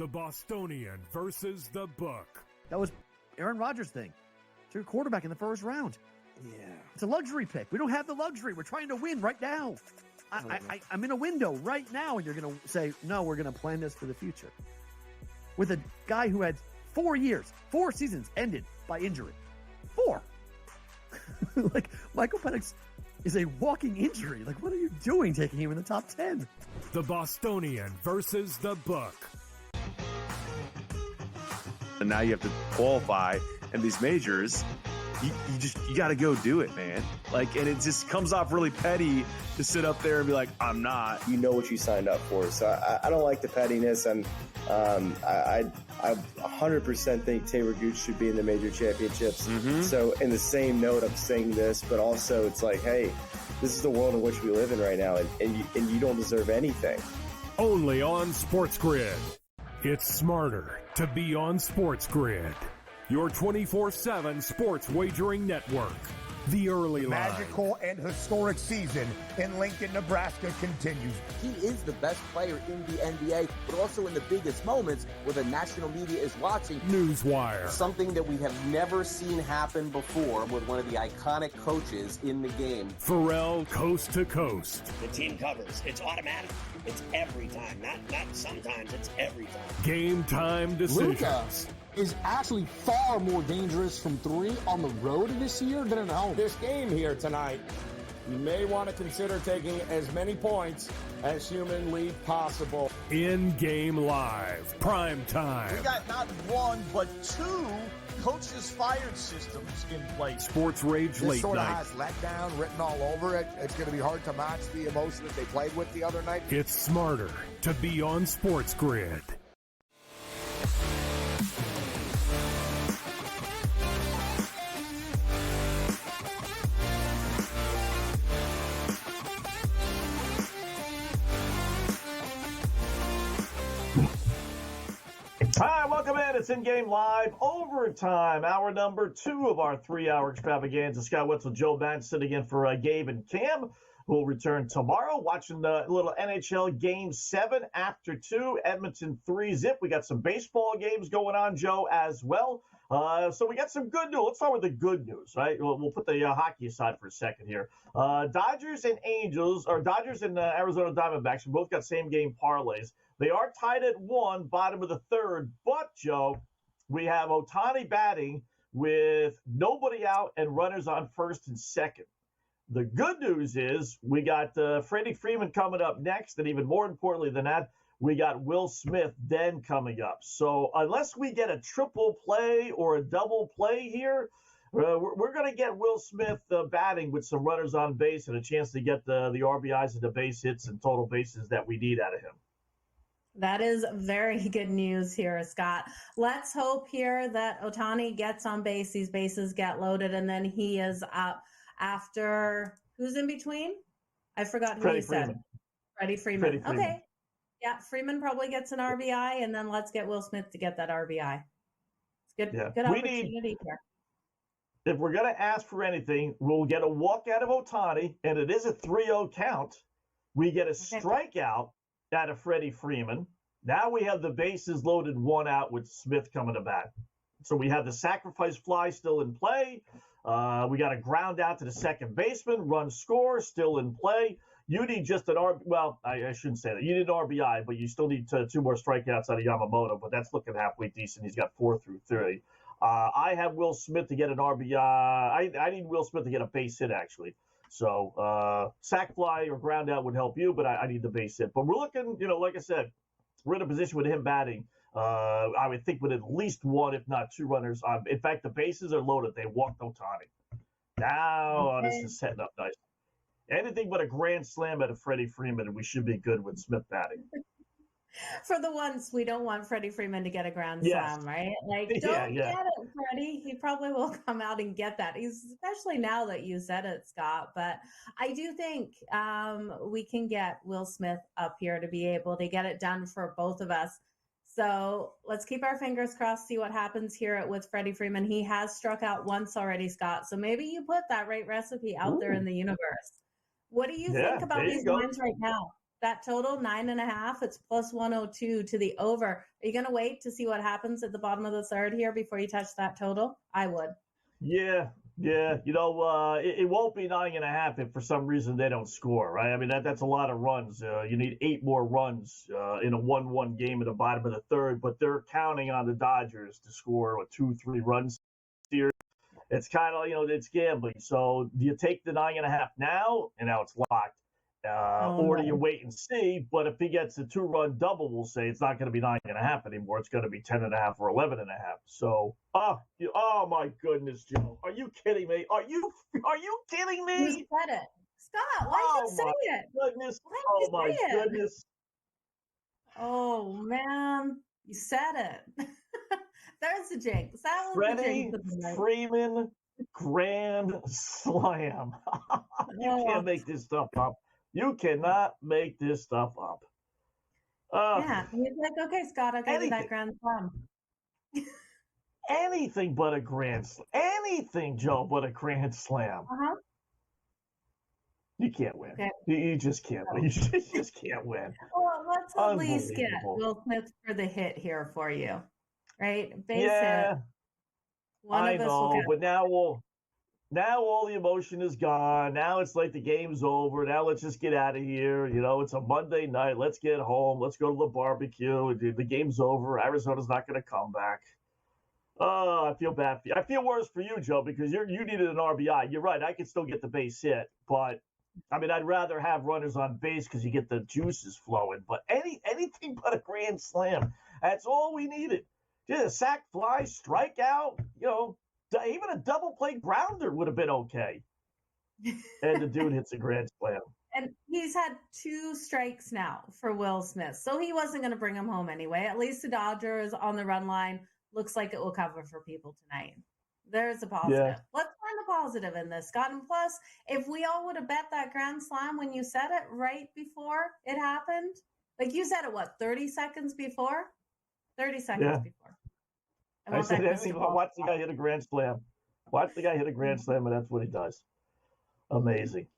The Bostonian versus the book. That was Aaron Rodgers' thing. Took a quarterback in the first round. Yeah. It's a luxury pick. We don't have the luxury. We're trying to win right now. I'm in a window right now, and you're going to say, no, we're going to plan this for the future. With a guy who had 4 seasons ended by injury. 4. Like, Michael Penix is a walking injury. Like, what are you doing taking him in the top 10? The Bostonian versus the book. And now you have to qualify in these majors. You got to go do it, man. Like, and it just comes off really petty to sit up there and be like, I'm not. You know what you signed up for. So I don't like the pettiness. And I 100% think Taylor Gooch should be in the major championships. Mm-hmm. So in the same note, I'm saying this, but also it's like, hey, this is the world in which we live in right now, and you don't deserve anything. Only on SportsGrid. It's smarter to be on SportsGrid. Your 24/7 sports wagering network. The early line. Magical and historic season in Lincoln, Nebraska continues. He is the best player in the NBA, but also in the biggest moments where the national media is watching. Newswire. Something that we have never seen happen before with one of the iconic coaches in the game. Pharrell Coast to Coast. The team covers. It's automatic. It's every time. Not sometimes. It's every time. Game time decisions. Luka is actually far more dangerous from 3 on the road this year than at home. This game here tonight, you may want to consider taking as many points as humanly possible. InGame Live. Prime time. We got not 1, but 2 coaches fired systems in place. Sports Rage This Late sort of Night. has letdown written all over it. It's going to be hard to match the emotion that they played with the other night. It's smarter to be on SportsGrid. Hi, welcome in. It's InGame Live Overtime, hour number 2 of our 3-hour extravaganza. Scott Wetzel, Joe Banks sitting in for Gabe and Cam, who will return tomorrow. Watching a little NHL Game 7 after 2, Edmonton 3-zip. We got some baseball games going on, Joe, as well. So we got some good news. Let's start with the good news, right? We'll put the hockey aside for a second here. Dodgers and Arizona Diamondbacks, we both got same-game parlays. They are tied at 1, bottom of the 3rd. But, Joe, we have Ohtani batting with nobody out and runners on 1st and 2nd. The good news is we got Freddie Freeman coming up next, and even more importantly than that, we got Will Smith then coming up. So unless we get a triple play or a double play here, we're going to get Will Smith batting with some runners on base and a chance to get the RBIs and the base hits and total bases that we need out of him. That is very good news here, Scott. Let's hope here that Ohtani gets on base, these bases get loaded, and then he is up after who's in between? I forgot who you said. Freddie Freeman. Okay. Yeah, Freeman probably gets an RBI, and then let's get Will Smith to get that RBI. It's good, good opportunity here. If we're going to ask for anything, we'll get a walk out of Ohtani, and it is a 3-0 count. We get a strikeout out of Freddie Freeman. Now we have the bases loaded, 1 out with Smith coming to bat. So we have the sacrifice fly still in play. We got a ground out to the second baseman, run score still in play. You need just an RBI. Well, I shouldn't say that. You need an RBI, but you still need 2 more strikeouts out of Yamamoto, but that's looking halfway decent. He's got 4 through 3. I have Will Smith to get an RBI. I need Will Smith to get a base hit, actually. So sac fly or ground out would help you, but I need the base hit. But we're looking, like I said, we're in a position with him batting. I would think with at least 1, if not 2 runners on. In fact, the bases are loaded. They walked Ohtani. Now this is setting up nice. Anything but a grand slam out of Freddie Freeman, and we should be good with Smith batting. For the once, we don't want Freddie Freeman to get a grand slam, right? Like, don't get it, Freddie. He probably will come out and get that. Especially now that you said it, Scott. But I do think we can get Will Smith up here to be able to get it done for both of us. So let's keep our fingers crossed, see what happens here with Freddie Freeman. He has struck out once already, Scott. So maybe you put that right recipe out there in the universe. What do you think about these lines right now? That total, 9.5, it's plus 102 to the over. Are you going to wait to see what happens at the bottom of the third here before you touch that total? I would. Yeah. It won't be 9.5 if for some reason they don't score, right? I mean, that's a lot of runs. You need 8 more runs in a 1-1 game at the bottom of the third, but they're counting on the Dodgers to score 2-3 runs here. It's kind of, it's gambling. So do you take the 9.5 now? And now it's locked. Or do you wait and see? But if he gets a 2-run double, we'll say it's not going to be 9.5 anymore. It's going to be 10.5 or 11.5. So, oh my goodness, Joe, are you kidding me? Are you kidding me? You said it, Scott. Why did you say it? Goodness! Oh my goodness! Oh man, you said it. There's the jinx. That was Freddie the jinx. Freeman Grand Slam. You can't make this stuff up. You cannot make this stuff up. Yeah, he's like, okay, Scott, I'll give you that Grand Slam. Anything but a Grand Slam. Anything, Joe, but a Grand Slam. Uh-huh. You can't win. Okay. You just can't win. You just can't win. Well, let's at least get Will Smith for the hit here for you, right? Base hit. I know, but now all the emotion is gone. Now it's like the game's over. Now let's just get out of here. It's a Monday night. Let's get home. Let's go to the barbecue. The game's over. Arizona's not going to come back. Oh, I feel bad for you. I feel worse for you, Joe, because you needed an RBI. You're right. I could still get the base hit, but I mean, I'd rather have runners on base because you get the juices flowing. But anything but a Grand Slam. That's all we needed. Just a sac fly, strikeout, even a double play grounder would have been okay. And the dude hits a Grand Slam. And he's had 2 strikes now for Will Smith. So he wasn't going to bring him home anyway. At least the Dodgers on the run line looks like it will cover for people tonight. There's a positive. Yeah. Let's find the positive in this, Scott. And plus, if we all would have bet that Grand Slam when you said it right before it happened, like you said it, 30 seconds before? 30 seconds before. I said anything. Watch the guy hit a Grand Slam. Watch the guy hit a Grand Slam, and that's what he does. Amazing.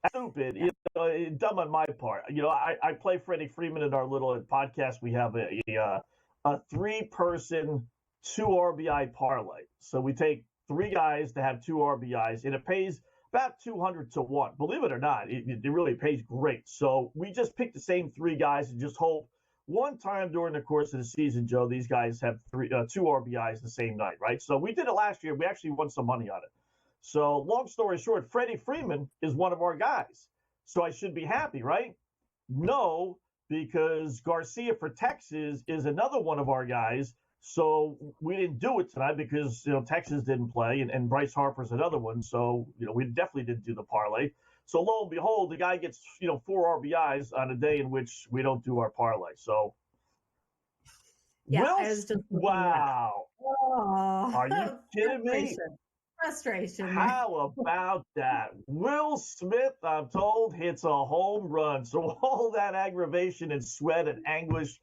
Stupid. Dumb on my part. I play Freddie Freeman in our little podcast. We have a 3-person 2 RBI parlay. So we take 3 guys to have 2 RBIs, and it pays about 200 to 1. Believe it or not, it really pays great. So we just pick the same 3 guys and just hope one time during the course of the season, Joe, these guys have 2 RBIs the same night, right? So we did it last year. We actually won some money on it. So long story short, Freddie Freeman is one of our guys. So I should be happy, right? No, because Garcia for Texas is another one of our guys. So we didn't do it tonight because, Texas didn't play and Bryce Harper's another one. So, we definitely didn't do the parlay. So lo and behold, the guy gets, 4 RBIs on a day in which we don't do our parlay. So, yeah, wow. Oh, are you kidding me? Frustration. How about that? Will Smith, I'm told, hits a home run. So all that aggravation and sweat and anguish,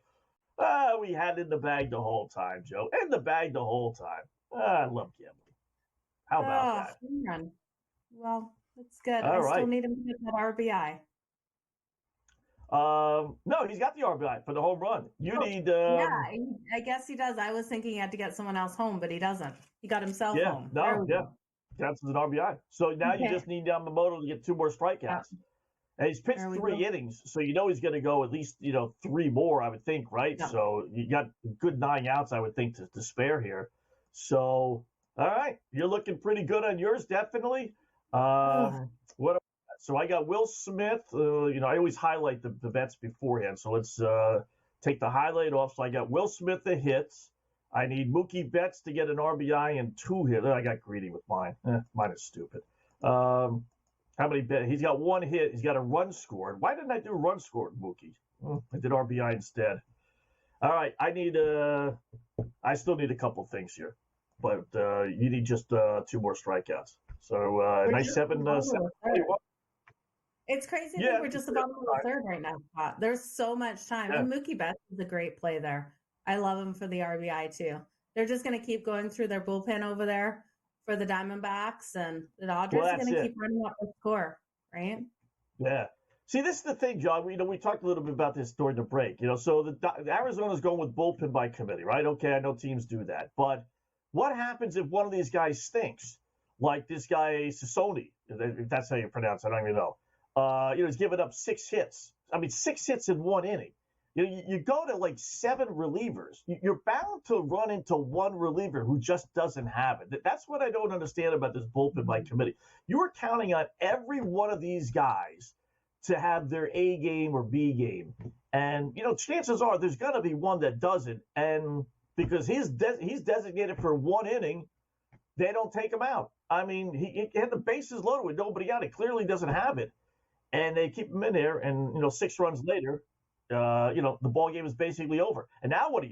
we had in the bag the whole time, Joe. In the bag the whole time. I love gambling. How about that? Run. Well, that's good. All right. Still need him to get that RBI. No, he's got the RBI for the home run. You need. Yeah, I guess he does. I was thinking he had to get someone else home, but he doesn't. He got himself home. That's an RBI. So now you just need Yamamoto to get 2 more strikeouts. And he's pitched 3 innings, so he's going to go at least 3 more, I would think, right? Yeah. So you got a good 9 outs, I would think, to spare here. So all right, you're looking pretty good on yours, definitely. So I got Will Smith. I always highlight the bets beforehand. So let's take the highlight off. So I got Will Smith the hits. I need Mookie Betts to get an RBI and 2 hits. I got greedy with mine. Mine is stupid. How many bets? He's got 1 hit. He's got a run scored. Why didn't I do run scored, Mookie? I did RBI instead. All right. I still need a couple things here. But you need just 2 more strikeouts. So nice 7. It's crazy that we're just about in the third right now, Scott. There's so much time. Yeah. And Mookie Betts is a great play there. I love him for the RBI too. They're just going to keep going through their bullpen over there for the Diamondbacks, and the Dodgers are going to keep running up the score, right? Yeah. See, this is the thing, John. We talked a little bit about this during the break. So the Arizona's going with bullpen by committee, right? Okay, I know teams do that. But what happens if one of these guys stinks? Like this guy, Sassoni, if that's how you pronounce it, I don't even know. He's given up 6 hits. 6 hits in 1 inning. You go to like 7 relievers. You're bound to run into one reliever who just doesn't have it. That's what I don't understand about this bullpen by committee. You are counting on every one of these guys to have their A game or B game. And, chances are there's going to be one that doesn't. And because he's designated for 1 inning, they don't take him out. He had the bases loaded with nobody out. He clearly doesn't have it. And they keep him in there. And, 6 runs later, the ball game is basically over. And now what do?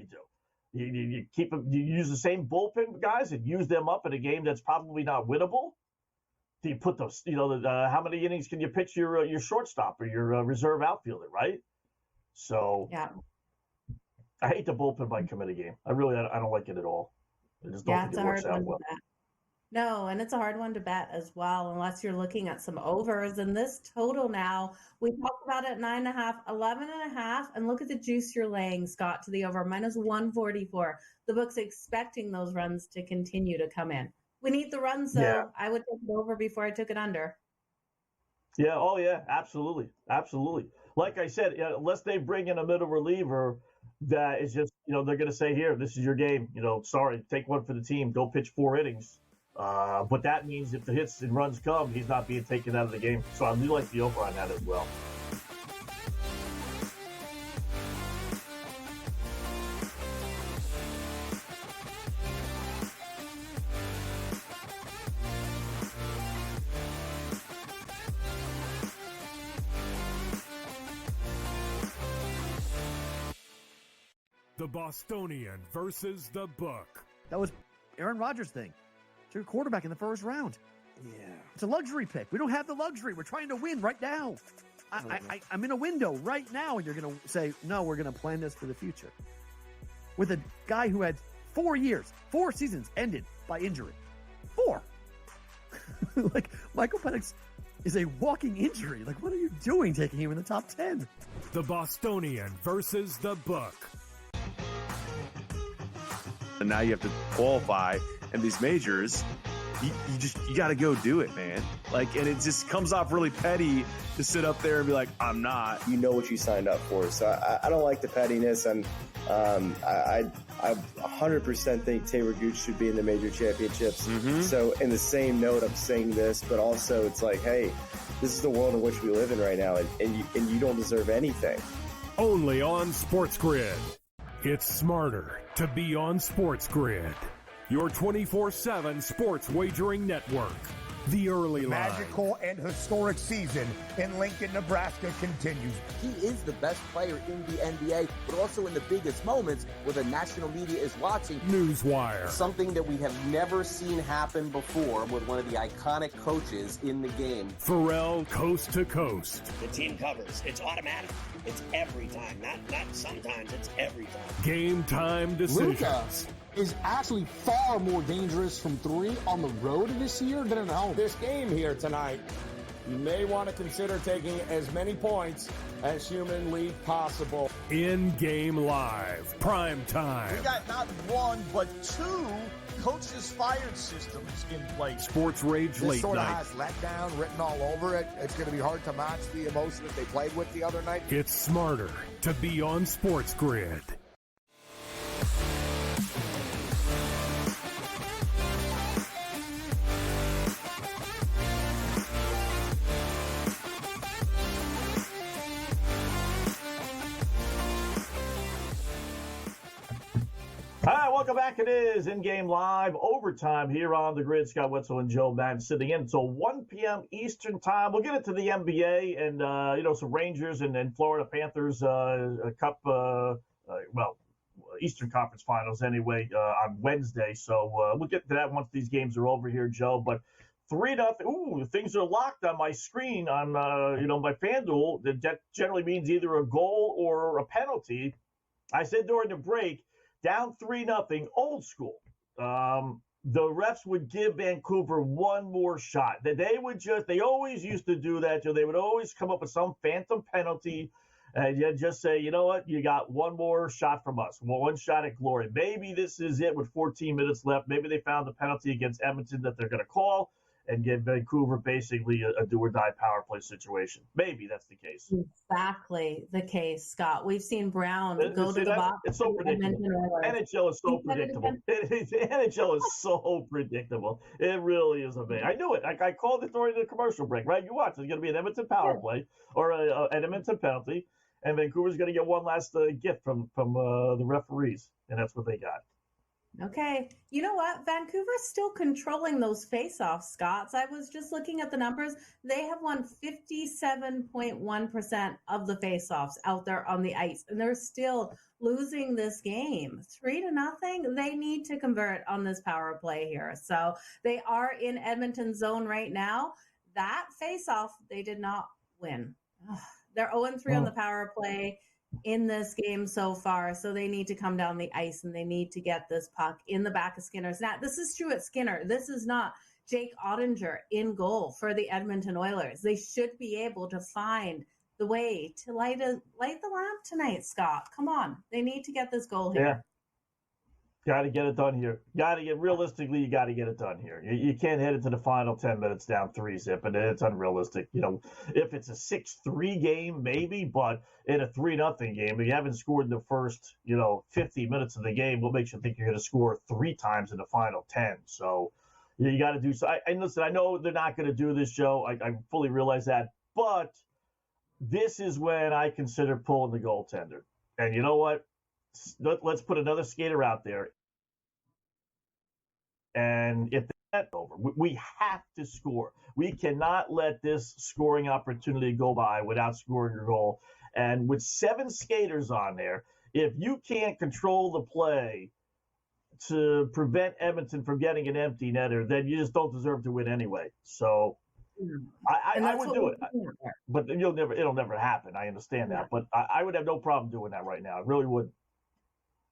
You keep them, you use the same bullpen guys and use them up in a game that's probably not winnable? Do you put those, how many innings can you pitch your shortstop or your reserve outfielder, right? So yeah, I hate the bullpen by committee game. I don't like it at all. I just don't think it works out well. No, and it's a hard one to bet as well, unless you're looking at some overs. And this total now, we talked about it 9.5, 11.5, and look at the juice you're laying, Scott, to the over, -144. The book's expecting those runs to continue to come in. We need the runs, though. Yeah. I would take it over before I took it under. Yeah, oh yeah, absolutely. Absolutely. Like I said, unless they bring in a middle reliever that is just, they're going to say, here, this is your game. Sorry, take one for the team. Go pitch 4 innings. But that means if the hits and runs come, he's not being taken out of the game. So I do like the over on that as well. The Bostonian versus the book. That was Aaron Rodgers' thing. Took a quarterback in the first round. Yeah. It's a luxury pick. We don't have the luxury. We're trying to win right now. I'm in a window right now, and you're going to say, no, we're going to plan this for the future. With a guy who had 4 seasons ended by injury. 4. Like, Michael Penix is a walking injury. Like, what are you doing taking him in the top 10? The Bostonian versus the book. And now you have to qualify in these majors. You got to go do it, man. And it just comes off really petty to sit up there and be like, I'm not. You know what you signed up for. So I don't like the pettiness. And I 100% think Taylor Gooch should be in the major championships. Mm-hmm. So in the same note, I'm saying this, but also it's like, hey, this is the world in which we live in right now, and you don't deserve anything. Only on SportsGrid. It's smarter to be on SportsGrid. Your 24/7 sports wagering network. The early line. Magical and historic season in Lincoln, Nebraska continues. He is the best player in the NBA, but also in the biggest moments where the national media is watching. Newswire. Something that we have never seen happen before with one of the iconic coaches in the game. Pharrell, coast to coast. The team covers. It's automatic. It's every time. Not sometimes. It's every time. Game time decisions. Luka is actually far more dangerous from 3 on the road this year than at home. This game here tonight, you may want to consider taking as many points as humanly possible. InGame Live, prime time. We got not 1, but 2 coaches fired systems in place. Sports Rage this late sort of night. has letdown written all over it. It's going to be hard to match the emotion that they played with the other night. It's smarter to be on SportsGrid. Hi, welcome back. It is InGame Live, overtime here on the grid. Scott Wetzel and Joe Madden sitting in until 1 p.m. Eastern time. We'll get into the NBA and, some Rangers and Florida Panthers Cup, Eastern Conference Finals anyway on Wednesday. So we'll get to that once these games are over here, Joe. But 3-0. Ooh, things are locked on my screen on, my FanDuel. That generally means either a goal or a penalty. I said during the break, down 3-0, old school. the refs would give Vancouver one more shot. They always used to do that. They would always come up with some phantom penalty and you just say, you know what, you got one more shot from us, one shot at glory. Maybe this is it with 14 minutes left. Maybe they found the penalty against Edmonton that they're going to call and give Vancouver basically a do-or-die power play situation. Maybe that's the case. Exactly the case, Scott. We've seen Brown go to the box. It's so predictable. NHL is so predictable. NHL is so predictable. It really is amazing. I knew it. I called it during the commercial break, right? You watch. There's going to be an Edmonton power play or an Edmonton penalty, and Vancouver's going to get one last gift from the referees, and that's what they got. Okay. You know what? Vancouver's still controlling those face-offs, Scott. I was just looking at the numbers. They have won 57.1% of the face-offs out there on the ice, and they're still losing this game 3-0. They need to convert on this power play here. So they are in Edmonton zone right now. That face-off, they did not win. They're 0-3 on the power play in this game so far, so they need to come down the ice and they need to get this puck in the back of Skinner's net. This is true at Skinner. This is not Jake Ottinger in goal for the Edmonton Oilers. They should be able to find the way to light the lamp tonight, Scott. Come on. They need to get this goal here. Yeah. Got to get it done here. Realistically, you got to get it done here. You can't head into the final 10 minutes down 3-0, and it's unrealistic. If it's a 6-3 game, maybe, but in a 3-0 game, if you haven't scored in the first, 50 minutes of the game, what makes you think you're going to score 3 times in the final 10? So you got to do so. And listen, I know they're not going to do this, Joe. I fully realize that, but this is when I consider pulling the goaltender. And you know what? Let's put another skater out there. And if that's over, we have to score. We cannot let this scoring opportunity go by without scoring a goal. And with 7 skaters on there, if you can't control the play to prevent Edmonton from getting an empty netter, then you just don't deserve to win anyway. So I would do it. But it'll never happen. I understand that. But I would have no problem doing that right now. I really would.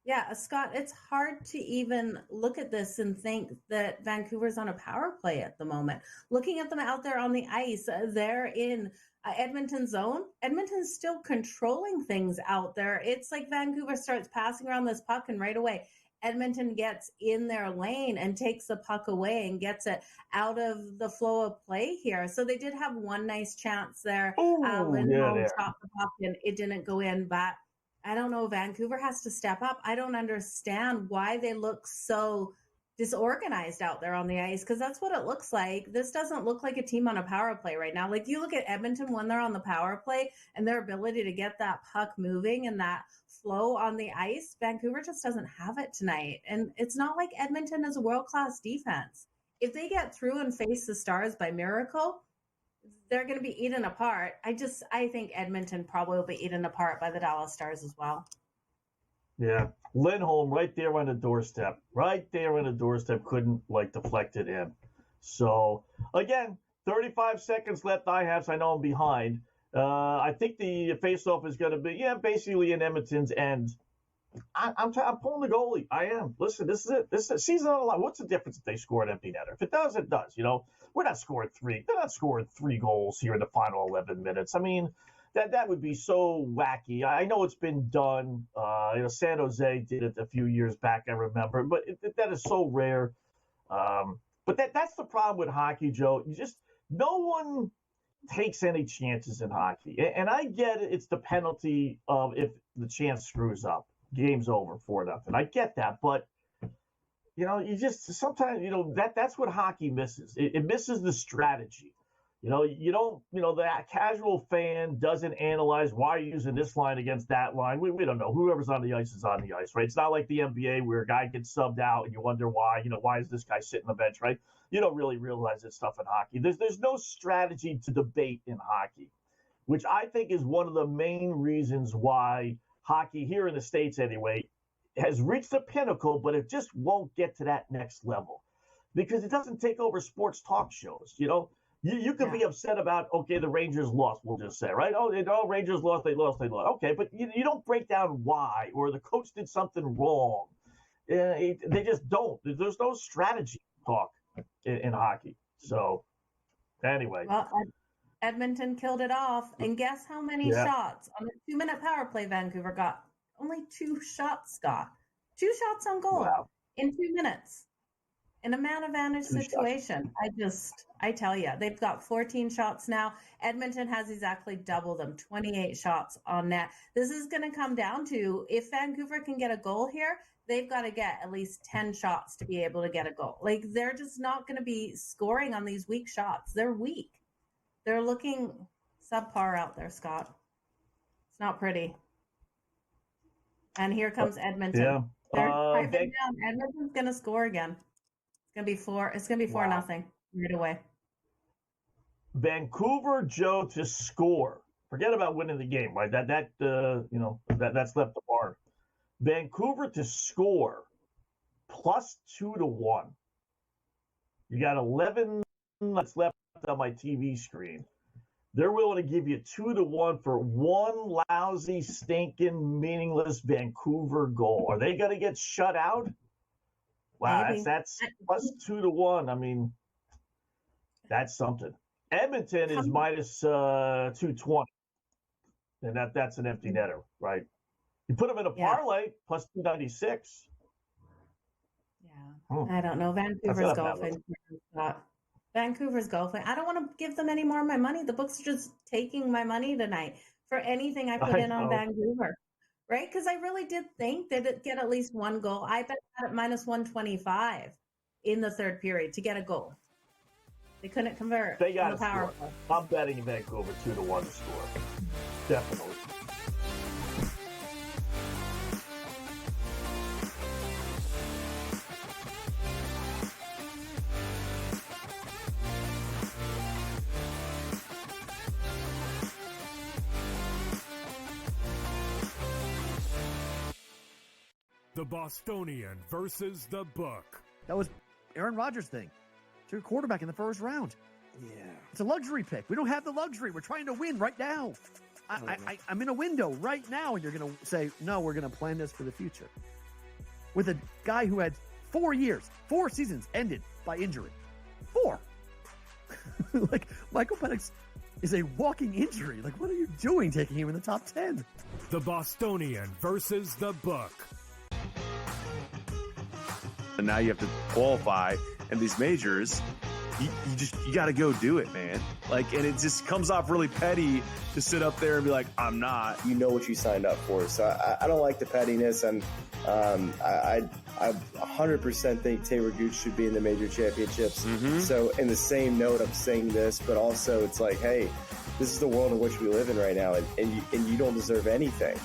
Yeah, Scott, it's hard to even look at this and think that Vancouver's on a power play at the moment. Looking at them out there on the ice, they're in Edmonton zone. Edmonton's still controlling things out there. It's like Vancouver starts passing around this puck and right away Edmonton gets in their lane and takes the puck away and gets it out of the flow of play here. So they did have one nice chance there. Lindholm stopped the puck and it didn't go in, but I don't know. Vancouver has to step up. I don't understand why they look so disorganized out there on the ice, because that's what it looks like. This doesn't look like a team on a power play right now. Like, you look at Edmonton when they're on the power play and their ability to get that puck moving and that flow on the ice, Vancouver just doesn't have it tonight. And it's not like Edmonton is a world-class defense. If they get through and face the Stars by miracle, they're going to be eaten apart. I think Edmonton probably will be eaten apart by the Dallas Stars as well. Yeah. Lindholm right there on the doorstep. Couldn't deflect it in. So again, 35 seconds left. I know I'm behind. I think the faceoff is going to be, basically in Edmonton's end. I'm pulling the goalie. I am. Listen, this is it. This is a season on the line. What's the difference if they score an empty netter? If it does, it does. We're not scoring 3. They're not scoring 3 goals here in the final 11 minutes. I mean, that would be so wacky. I know it's been done. San Jose did it a few years back, I remember, but that is so rare. But that's the problem with hockey, Joe. No one takes any chances in hockey. And I get it. It's the penalty of if the chance screws up. Game's over 4-0. I get that, but you just sometimes that's what hockey misses. It misses the strategy. You don't. That casual fan doesn't analyze why you're using this line against that line. We don't know. Whoever's on the ice is on the ice, right? It's not like the NBA where a guy gets subbed out and you wonder why. Why is this guy sitting on the bench, right? You don't really realize this stuff in hockey. There's no strategy to debate in hockey, which I think is one of the main reasons why hockey here in the States anyway has reached the pinnacle, but it just won't get to that next level because it doesn't take over sports talk shows. You could be upset about, okay, the Rangers lost, we'll just say, right? Oh, Rangers lost, they lost. Okay, but you don't break down why or the coach did something wrong. They just don't. There's no strategy talk in hockey. So, anyway. Well, Edmonton killed it off. And guess how many shots on the 2-minute power play Vancouver got? Only 2 shots, Scott. 2 shots on goal in 2 minutes. In a man advantage situation. I tell you, they've got 14 shots now. Edmonton has exactly double them, 28 shots on net. This is going to come down to, if Vancouver can get a goal here, they've got to get at least 10 shots to be able to get a goal. Like, they're just not going to be scoring on these weak shots. They're weak. They're looking subpar out there, Scott. It's not pretty. And here comes Edmonton. Yeah. They're piping down. Edmonton's going to score again. It's going to be 4. It's going to be 4-0 right away. Vancouver, Joe, to score. Forget about winning the game, right? That's left the bar. Vancouver to score plus 2-1. You got 11 that's left on my TV screen. They're willing to give you 2-1 for one lousy, stinking, meaningless Vancouver goal. Are they going to get shut out? Wow, that's plus 2-1. I mean, that's something. Edmonton is minus 220, and that's an empty netter, right? You put them in a parlay, plus 296. Yeah, I don't know. Vancouver's golfing. Vancouver's golfing. I don't want to give them any more of my money. The books are just taking my money tonight for anything I put in on Vancouver. Right? Because I really did think that it'd get at least one goal. I bet at minus 125 in the third period to get a goal. They couldn't convert. They got to score. I'm betting Vancouver 2-1 to score. Definitely. The Bostonian versus the Book. That was Aaron Rodgers' thing. To your quarterback in the first round. Yeah. It's a luxury pick. We don't have the luxury. We're trying to win right now. I'm in a window right now, and you're going to say, no, we're going to plan this for the future. With a guy who had 4 seasons ended by injury. 4. Like, Michael Penix is a walking injury. Like, what are you doing taking him in the top 10? The Bostonian versus the Book. And now you have to qualify in these majors. You got to go do it, man. Like, and it just comes off really petty to sit up there and be like, I'm not. You know what you signed up for. So I don't like the pettiness, and I 100% think Taylor Gooch should be in the major championships. Mm-hmm. So in the same note, I'm saying this, but also it's like, hey, this is the world in which we live in right now, and you don't deserve anything.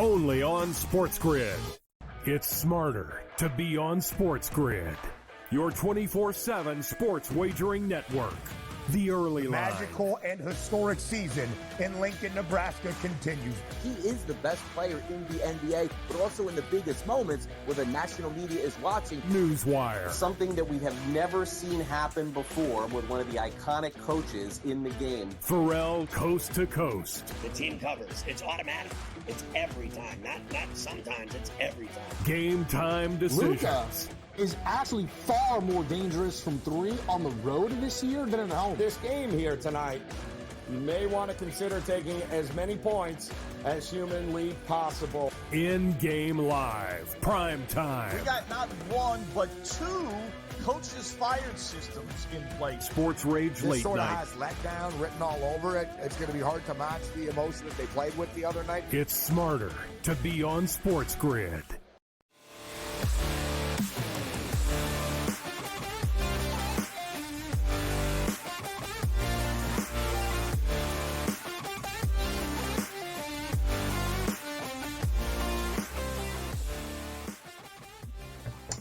Only on SportsGrid. It's smarter to be on SportsGrid. Your 24/7 sports wagering network. The early line. Magical and historic season in Lincoln, Nebraska continues. He is the best player in the NBA, but also in the biggest moments where the national media is watching. Newswire. Something that we have never seen happen before with one of the iconic coaches in the game. Pharrell, coast to coast. The team covers. It's automatic. It's every time. Not sometimes. It's every time. Game time decisions. Luka is actually far more dangerous from 3 on the road this year than at home. This game here tonight, you may want to consider taking as many points as humanly possible. InGame Live, prime time. We got not 1, but 2 coaches fired systems in place. Sports Rage This Late sort of Night. has letdown written all over it. It's going to be hard to match the emotion that they played with the other night. It's smarter to be on SportsGrid.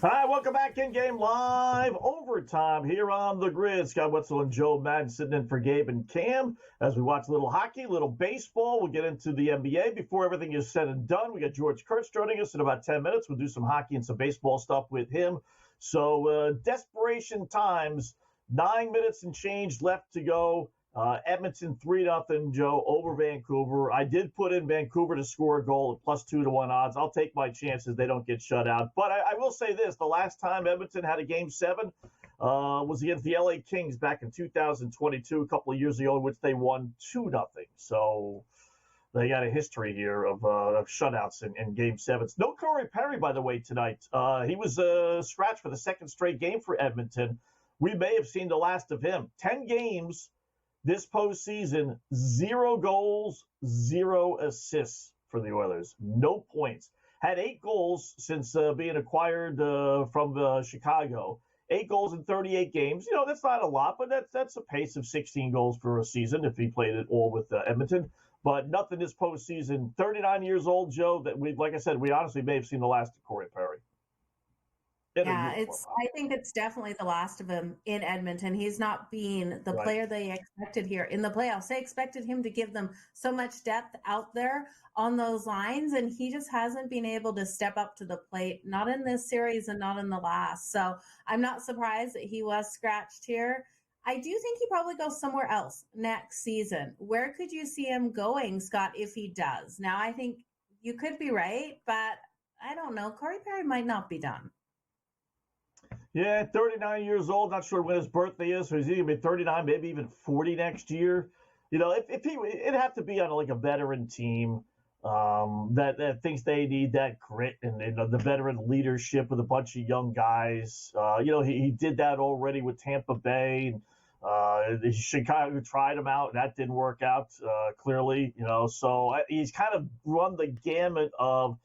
Hi, welcome back. InGame Live, overtime here on the grid. Scott Wetzel and Joe Madden sitting in for Gabe and Cam as we watch a little hockey, a little baseball. We'll get into the NBA before everything is said and done. We got George Kurtz joining us in about 10 minutes. We'll do some hockey and some baseball stuff with him. So desperation times, 9 minutes and change left to go. Edmonton 3-0, Joe, over Vancouver. I did put in Vancouver to score a goal at plus 2-1 odds. I'll take my chances they don't get shut out. But I will say this: the last time Edmonton had a Game 7 was against the LA Kings back in 2022, a couple of years ago, in which they won 2-0. So they got a history here of shutouts in Game 7s. No Corey Perry, by the way, tonight. He was scratched for the second straight game for Edmonton. We may have seen the last of him. 10 games this postseason, 0 goals, 0 assists for the Oilers. No points. Had 8 goals since being acquired from Chicago. 8 goals in 38 games. You know, that's not a lot, but that's a pace of 16 goals for a season if he played it all with Edmonton. But nothing this postseason. 39 years old, Joe, that we, like I said, we honestly may have seen the last of Corey Perry. Yeah, I think it's definitely the last of him in Edmonton. He's not being the player they expected here in the playoffs. They expected him to give them so much depth out there on those lines, and he just hasn't been able to step up to the plate, not in this series and not in the last. So I'm not surprised that he was scratched here. I do think he probably goes somewhere else next season. Where could you see him going, Scott, if he does? Now, I think you could be right, but I don't know. Corey Perry might not be done. Yeah, 39 years old. Not sure when his birthday is. So he's either going to be 39, maybe even 40 next year. You know, if he, it'd have to be on like a veteran team that thinks they need that grit and the veteran leadership with a bunch of young guys. You know, he did that already with Tampa Bay. Chicago tried him out. That didn't work out clearly. You know, so he's kind of run the gamut of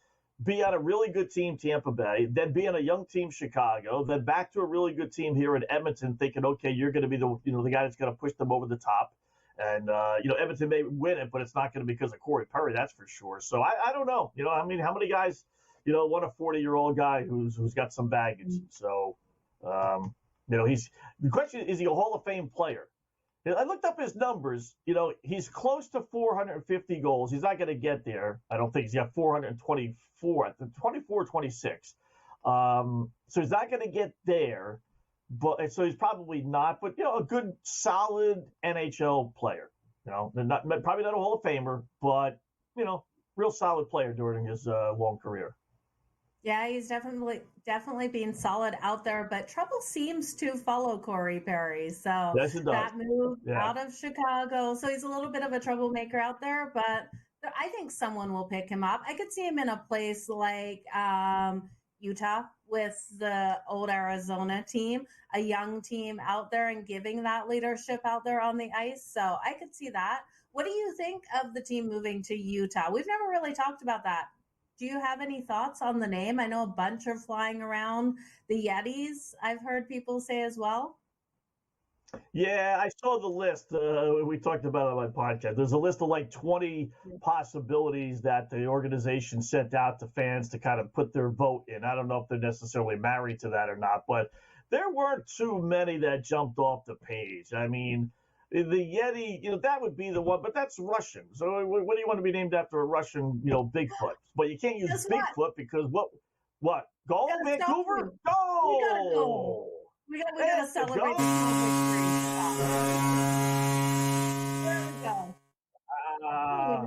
be on a really good team, Tampa Bay, then be on a young team, Chicago, then back to a really good team here in Edmonton, thinking, okay, you're going to be the guy that's going to push them over the top. And, Edmonton may win it, but it's not going to be because of Corey Perry, that's for sure. So I don't know. You know, I mean, how many guys, want a 40-year-old guy who's got some baggage? So, the question is he a Hall of Fame player? I looked up his numbers. He's close to 450 goals. He's not going to get there. I don't think he's got 424, 26. So he's not going to get there. But so he's probably not. But a good, solid NHL player. Probably not a Hall of Famer, but real solid player during his long career. Yeah, he's definitely being solid out there, but trouble seems to follow Corey Perry. So yes, it does. That move out of Chicago. So he's a little bit of a troublemaker out there, but I think someone will pick him up. I could see him in a place like Utah with the old Arizona team, a young team out there and giving that leadership out there on the ice. So I could see that. What do you think of the team moving to Utah? We've never really talked about that. Do you have any thoughts on the name? I know a bunch are flying around. The Yetis, I've heard people say as well. Yeah, I saw the list. We talked about it on my podcast. There's a list of like 20 possibilities that the organization sent out to fans to kind of put their vote in. I don't know if they're necessarily married to that or not, but there weren't too many that jumped off the page. I mean, the Yeti, that would be the one, but that's Russian. So what do you want to be named after a Russian, Bigfoot? But you can't use Bigfoot because what? Go, Vancouver? Go! We gotta go. We gotta celebrate the There we go.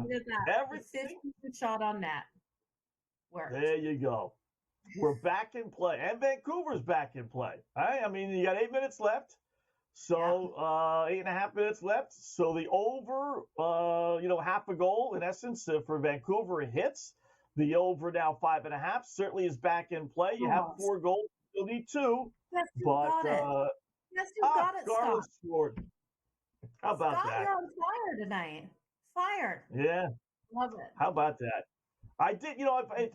We did that. Everything. 50 shot on net. Worked. There you go. We're back in play. And Vancouver's back in play. All right? I mean, you got 8 minutes left. So 8.5 minutes left. So the over, half a goal in essence for Vancouver hits. The over now 5.5 certainly is back in play. You have 4 goals. You'll need 2. Yes, you got it. Yes, you got it, Scott. Scored. How about Scott, that? You're on fire tonight. Fired. Yeah. Love it. How about that? I did,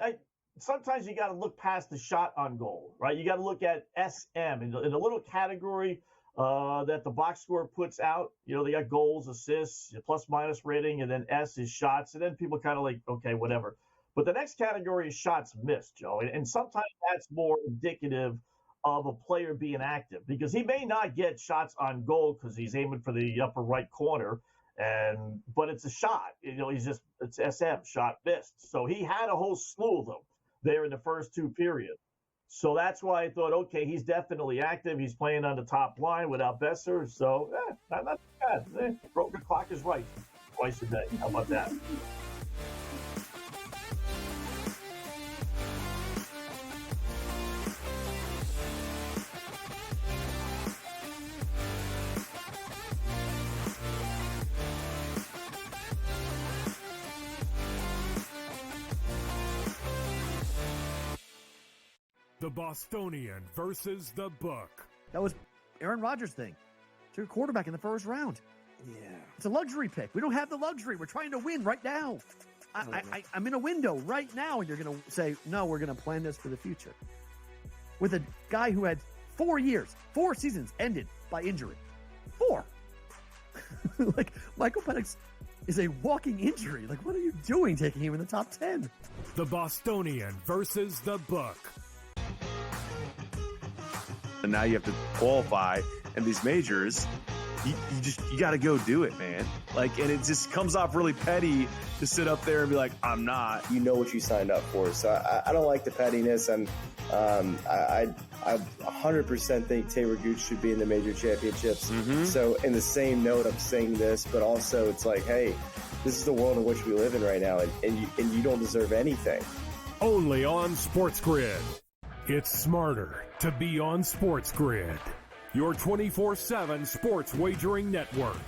I sometimes you got to look past the shot on goal, right? You got to look at SM in a little category that the box score puts out. They got goals, assists, plus minus rating, and then S is shots. And then people kind of like, okay, whatever. But the next category is shots missed, Joe. And sometimes that's more indicative of a player being active because he may not get shots on goal because he's aiming for the upper right corner. But it's a shot. It's SM, shot missed. So he had a whole slew of them there in the first 2 periods. So that's why I thought, okay, he's definitely active. He's playing on the top line without Besser. So, not bad. Broken clock is right twice a day. How about that? The Bostonian versus the Book. That was Aaron Rodgers' thing. Took a quarterback in the first round. Yeah. It's a luxury pick. We don't have the luxury. We're trying to win right now. I'm in a window right now, and you're going to say, no, we're going to plan this for the future. With a guy who had 4 years, 4 seasons ended by injury. 4. Like, Michael Penix is a walking injury. Like, what are you doing taking him in the top 10? The Bostonian versus the Book. And now you have to qualify in these majors. You got to go do it, man. Like, and it just comes off really petty to sit up there and be like, I'm not. You know what you signed up for. So I don't like the pettiness. And I 100% think Taylor Gooch should be in the major championships. So in the same note, I'm saying this, but also it's like, hey, this is the world in which we live in right now, and you don't deserve anything. Only on SportsGrid. It's smarter to be on SportsGrid. Your 24/7 sports wagering network.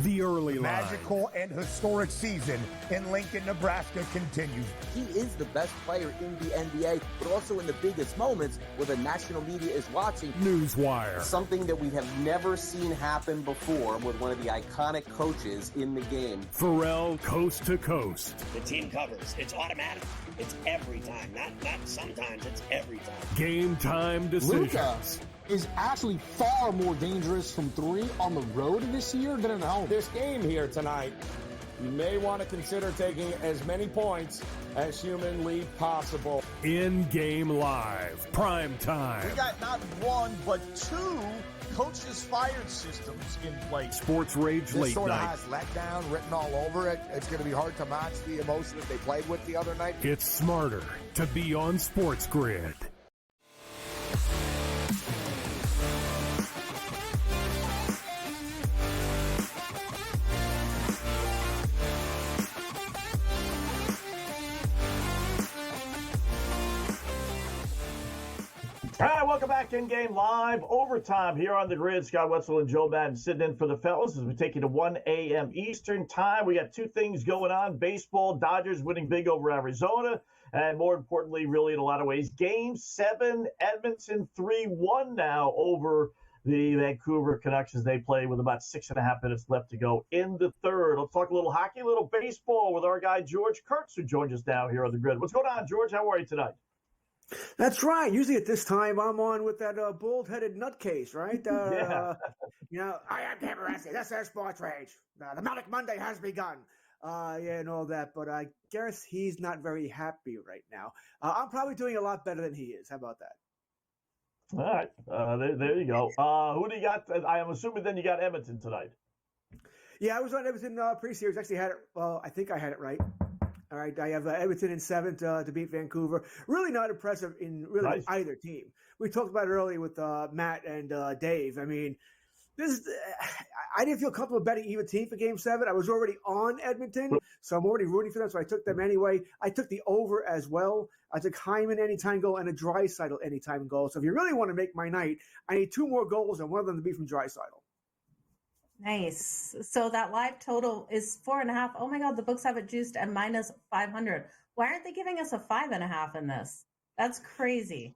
The early line. Magical and historic season in Lincoln, Nebraska continues. He is the best player in the NBA, but also in the biggest moments where the national media is watching. Newswire. Something that we have never seen happen before with one of the iconic coaches in the game. Pharrell, coast to coast. The team covers. It's automatic. It's every time. Not sometimes. It's every time. Game time decisions. Luka is actually far more dangerous from 3 on the road this year than at home. This game here tonight, you may want to consider taking as many points as humanly possible. InGame Live, prime time. We got not 1, but 2 coaches fired systems in place. Sports Rage This Late sort of Night. has letdown written all over it. It's going to be hard to match the emotion that they played with the other night. It's smarter to be on SportsGrid. All right, welcome back in Game Live. Overtime here on the grid. Scott Wetzel and Joe Madden sitting in for the fellas as we take you to 1 a.m. Eastern time. We got 2 things going on. Baseball, Dodgers winning big over Arizona. And more importantly, really in a lot of ways, Game 7, Edmonton 3-1 now over the Vancouver Canucks as they play with about 6.5 minutes left to go in the third. Let's talk a little hockey, a little baseball with our guy George Kurtz, who joins us now here on the grid. What's going on, George? How are you tonight? That's right. Usually at this time, I'm on with that bald-headed nutcase, right? Yeah. I am Cameron Rassi. That's our sports rage. The Manic Monday has begun. And all that. But I guess he's not very happy right now. I'm probably doing a lot better than he is. How about that? All right. There you go. Who do you got? I am assuming then you got Edmonton tonight. Yeah, I was on Edmonton pre-series. Actually had it. Well, I think I had it right. All right, I have Edmonton in 7th to beat Vancouver. Really not impressive in really either team. We talked about it earlier with Matt and Dave. I mean, I didn't feel comfortable betting either team for Game 7. I was already on Edmonton, so I'm already rooting for them, so I took them anyway. I took the over as well. I took Hyman anytime goal and a Draisaitl anytime goal. So if you really want to make my night, I need 2 more goals and one of them to be from Draisaitl. Nice. So that live total is 4.5. Oh my God, the books have it juiced at minus 500. Why aren't they giving us a 5.5 in this? That's crazy.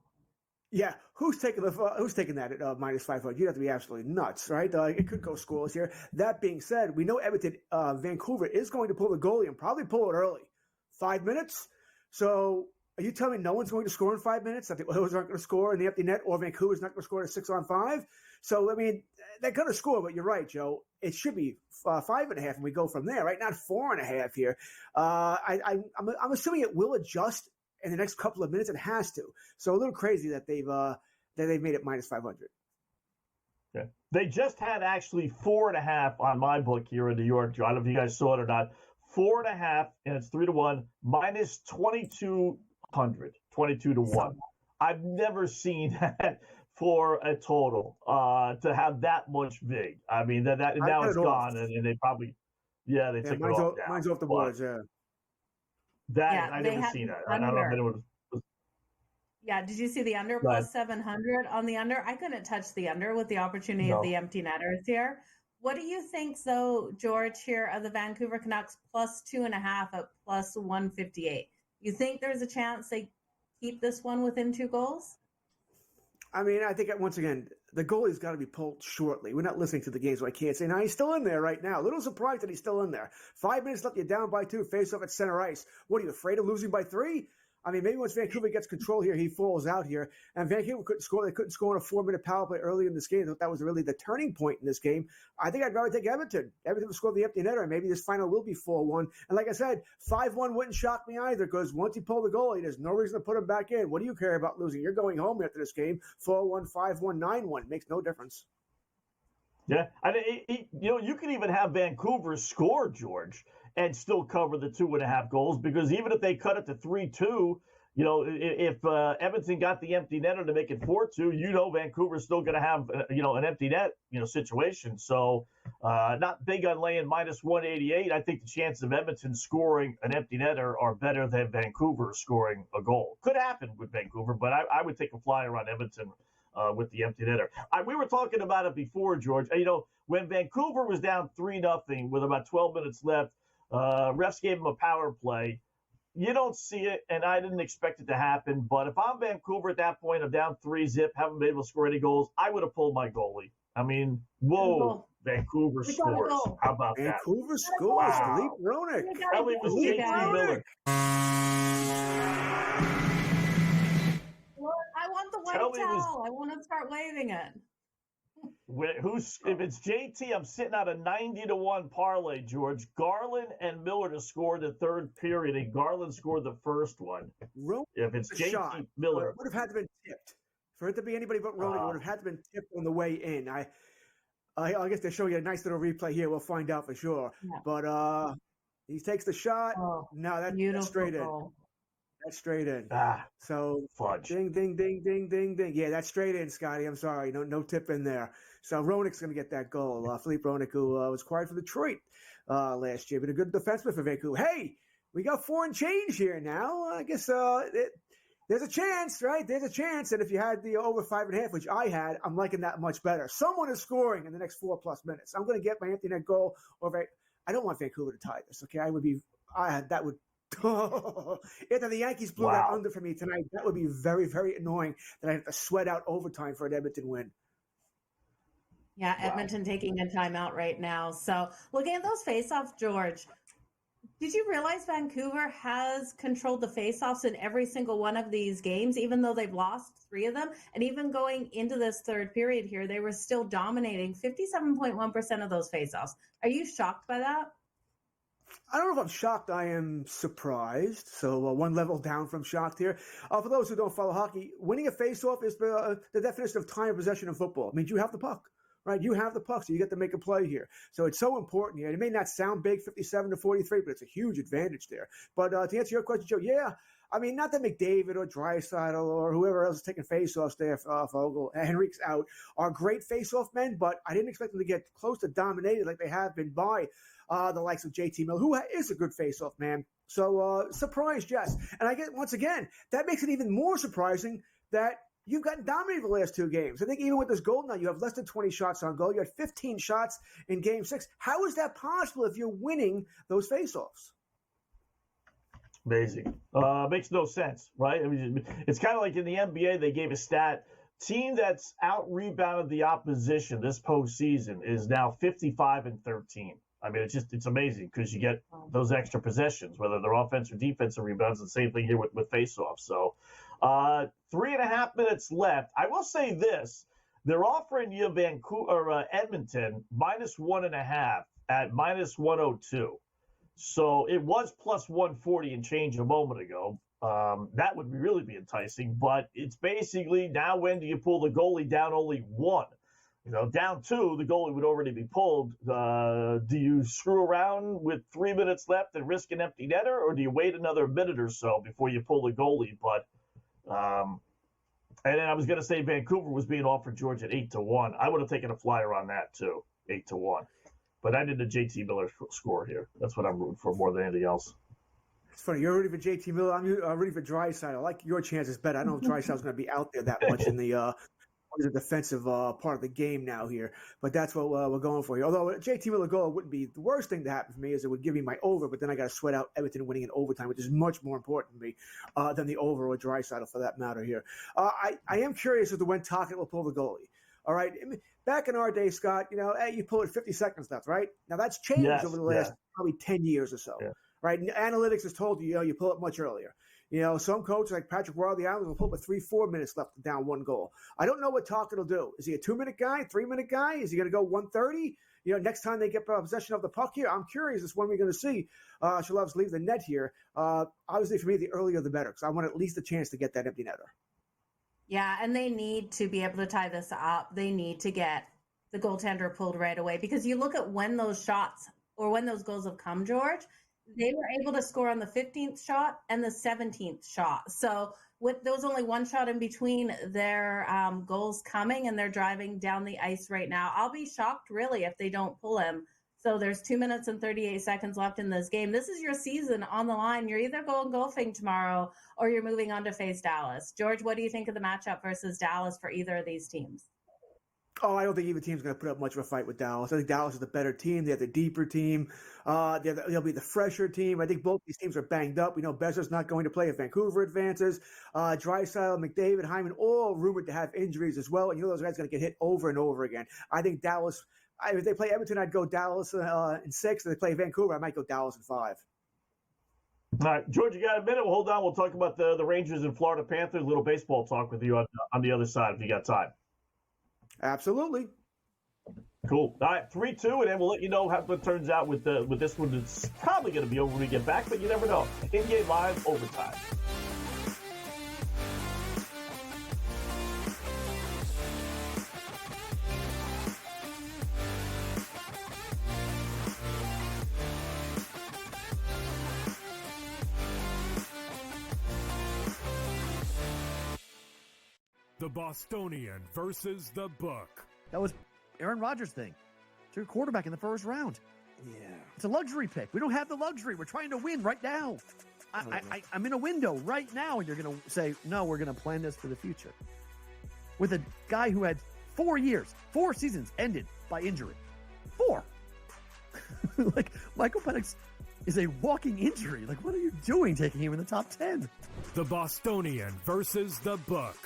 Yeah, who's taking that at minus 500? You'd have to be absolutely nuts, right? It could go scoreless here. That being said, we know Edmonton, Vancouver is going to pull the goalie and probably pull it early. 5 minutes. So are you telling me no one's going to score in 5 minutes? That the Oilers aren't going to score in the empty net, or Vancouver's not going to score at 6-on-5? So, I mean, they're going to score, but you're right, Joe. It should be 5.5, and we go from there, right? Not 4.5 here. I'm assuming it will adjust in the next couple of minutes. It has to. So a little crazy that they've made it minus 500. Okay. They just had actually 4.5 on my book here in New York. I don't know if you guys saw it or not. 4.5, and it's 3-1, minus 2,200, 22-1 I've never seen that for a total to have that much vig. I mean, that now it's gone, and they probably, they took it off now. Mine's off the boards, yeah. I never seen that. I don't know if anyone was. Yeah, did you see the under plus 700 on the under? I couldn't touch the under with the opportunity of the empty netters here. What do you think, though, George, here of the Vancouver Canucks plus 2.5 at plus 158? You think there's a chance they keep this one within 2 goals? I mean, I think once again, the goalie's got to be pulled shortly. We're not listening to the game, so I can't say. Now, he's still in there right now. A little surprised that he's still in there. 5 minutes left, you're down by 2, face off at center ice. What, are you afraid of losing by 3? I mean, maybe once Vancouver gets control here, he falls out here. And Vancouver couldn't score. They couldn't score on a 4-minute power play early in this game. I thought that was really the turning point in this game. I think I'd rather take Edmonton. Edmonton will score the empty netter, and maybe this final will be 4-1. And like I said, 5-1 wouldn't shock me either, because once you pull the goalie, there's no reason to put him back in. What do you care about losing? You're going home after this game. 4-1, 5-1, 9-1. Makes no difference. Yeah. You could even have Vancouver score, George, and still cover the 2.5 goals, because even if they cut it to 3-2, if Edmonton got the empty netter to make it 4-2, Vancouver's still going to have, an empty net, situation. So not big on laying minus 188. I think the chances of Edmonton scoring an empty netter are better than Vancouver scoring a goal. Could happen with Vancouver, but I would take a flyer on Edmonton with the empty netter. We were talking about it before, George. When Vancouver was down 3-0 with about 12 minutes left, refs gave them a power play. You don't see it, and I didn't expect it to happen. But if I'm Vancouver at that point, I'm down 3-0, haven't been able to score any goals, I would have pulled my goalie. I mean, whoa, Vancouver scores. How about that? Vancouver scores. Philippe Roenick. Kelly was JT Miller. I want the white towel. I want to start waving it. If it's JT, I'm sitting at a 90-1 parlay, George. Garland and Miller to score the third period, and Garland scored the first one. If it's JT Miller, it would have had to been tipped. For it to be anybody but Roenick, it would have had to been tipped on the way in. I guess they show you a nice little replay here. We'll find out for sure. Yeah. But he takes the shot. No, that's straight in. That's straight in. So fudge. Ding, ding, ding, ding, ding, ding. Yeah, that's straight in, Scotty. I'm sorry. No tip in there. So Roenick's going to get that goal. Philippe Roenick, who was acquired for Detroit last year, but a good defenseman for Vancouver. Hey, we got 4 and change here now. I guess there's a chance, right? There's a chance. And if you had the over 5.5, which I had, I'm liking that much better. Someone is scoring in the next 4+ minutes. I'm going to get my empty net goal over. I don't want Vancouver to tie this. Okay, that would. If the Yankees blew that under for me tonight, that would be very, very annoying that I have to sweat out overtime for an Edmonton win. Yeah, Edmonton taking a timeout right now. So looking at those faceoffs, George, did you realize Vancouver has controlled the faceoffs in every single one of these games, even though they've lost 3 of them? And even going into this third period here, they were still dominating 57.1% of those faceoffs. Are you shocked by that? I don't know if I'm shocked. I am surprised. So one level down from shocked here. For those who don't follow hockey, winning a faceoff is the definition of time of possession in football. It means you have the puck, right? You have the puck, so you get to make a play here. So it's so important here. It may not sound big, 57-43, but it's a huge advantage there. But to answer your question, Joe, yeah. I mean, not that McDavid or Draisaitl or whoever else is taking faceoffs there, Fogle, Henrique's out, are great faceoff men, but I didn't expect them to get close to dominated like they have been by the likes of JT Miller, who is a good faceoff man. So surprised, yes. And I get, once again, that makes it even more surprising that you've gotten dominated the last 2 games. I think even with this goal now, you have less than 20 shots on goal. You had 15 shots in Game 6. How is that possible if you're winning those faceoffs? Amazing. Makes no sense, right? I mean, it's kind of like in the NBA, they gave a stat. Team that's out-rebounded the opposition this postseason is now 55-13. I mean, it's amazing because you get those extra possessions, whether they're offense or defensive rebounds. The same thing here with faceoffs. So 3.5 minutes left. I will say this. They're offering you Edmonton minus 1.5 at minus 102. So it was plus 140 and change a moment ago. That would really be enticing, but it's basically now when do you pull the goalie down only 1? Down 2, the goalie would already be pulled. Do you screw around with 3 minutes left and risk an empty netter, or do you wait another minute or so before you pull the goalie? But And then I was going to say Vancouver was being offered George at 8-1. I would have taken a flyer on that too, 8-1. But I did the JT Miller score here. That's what I'm rooting for more than anything else. It's funny. You're rooting for JT Miller. I'm rooting for Drysdale. I like your chances better. I don't know if Drysdale's going to be out there that much in the defensive part of the game now here. But that's what we're going for here. Although a JT Miller goal wouldn't be the worst thing to happen for me, as it would give me my over. But then I got to sweat out Everton winning in overtime, which is much more important to me than the over or Drysdale for that matter here. I am curious as to when Tocchet will pull the goalie. All right. I mean, back in our day, Scott, hey, you pull it 50 seconds left, right? Now that's changed over the last probably 10 years or so, right? And analytics has told you, you pull it much earlier. Some coaches like Patrick Roy, the Islanders, will pull it with 3-4 minutes left down one goal. I don't know what Tocchet will do. Is he a 2-minute guy, 3-minute guy? Is he going to go 1:30? Next time they get possession of the puck here, I'm curious as when we're going to see Shalovs leave the net here. Obviously, for me, the earlier the better, because I want at least a chance to get that empty netter. Yeah, and they need to be able to tie this up. They need to get the goaltender pulled right away, because you look at when those shots or when those goals have come, George, they were able to score on the 15th shot and the 17th shot. So with those only one shot in between their goals coming, and they're driving down the ice right now, I'll be shocked really if they don't pull him. So there's 2 minutes and 38 seconds left in this game. This is your season on the line. You're either going golfing tomorrow or you're moving on to face Dallas. George, what do you think of the matchup versus Dallas for either of these teams? Oh, I don't think either team's going to put up much of a fight with Dallas. I think Dallas is the better team. They're the deeper team. They'll be the fresher team. I think both these teams are banged up. We know Besser's not going to play if Vancouver advances. Draisaitl, McDavid, Hyman, all rumored to have injuries as well. And those guys are going to get hit over and over again. I think Dallas, if they play Edmonton, I'd go Dallas in 6. If they play Vancouver, I might go Dallas in 5. All right, George, you got a minute? Well, hold on. We'll talk about the Rangers and Florida Panthers. A little baseball talk with you on the other side if you got time. Absolutely. Cool. All right, 3-2, and then we'll let you know how it turns out with this one. It's probably going to be over when we get back, but you never know. InGame Live overtime. The Bostonian versus the Book. That was Aaron Rodgers' thing. It's your quarterback in the first round. Yeah. It's a luxury pick. We don't have the luxury. We're trying to win right now. I'm in a window right now, and you're going to say, no, we're going to plan this for the future. With a guy who had 4 seasons ended by injury. 4. Like, Michael Penix is a walking injury. Like, what are you doing taking him in the top 10? The Bostonian versus the Book.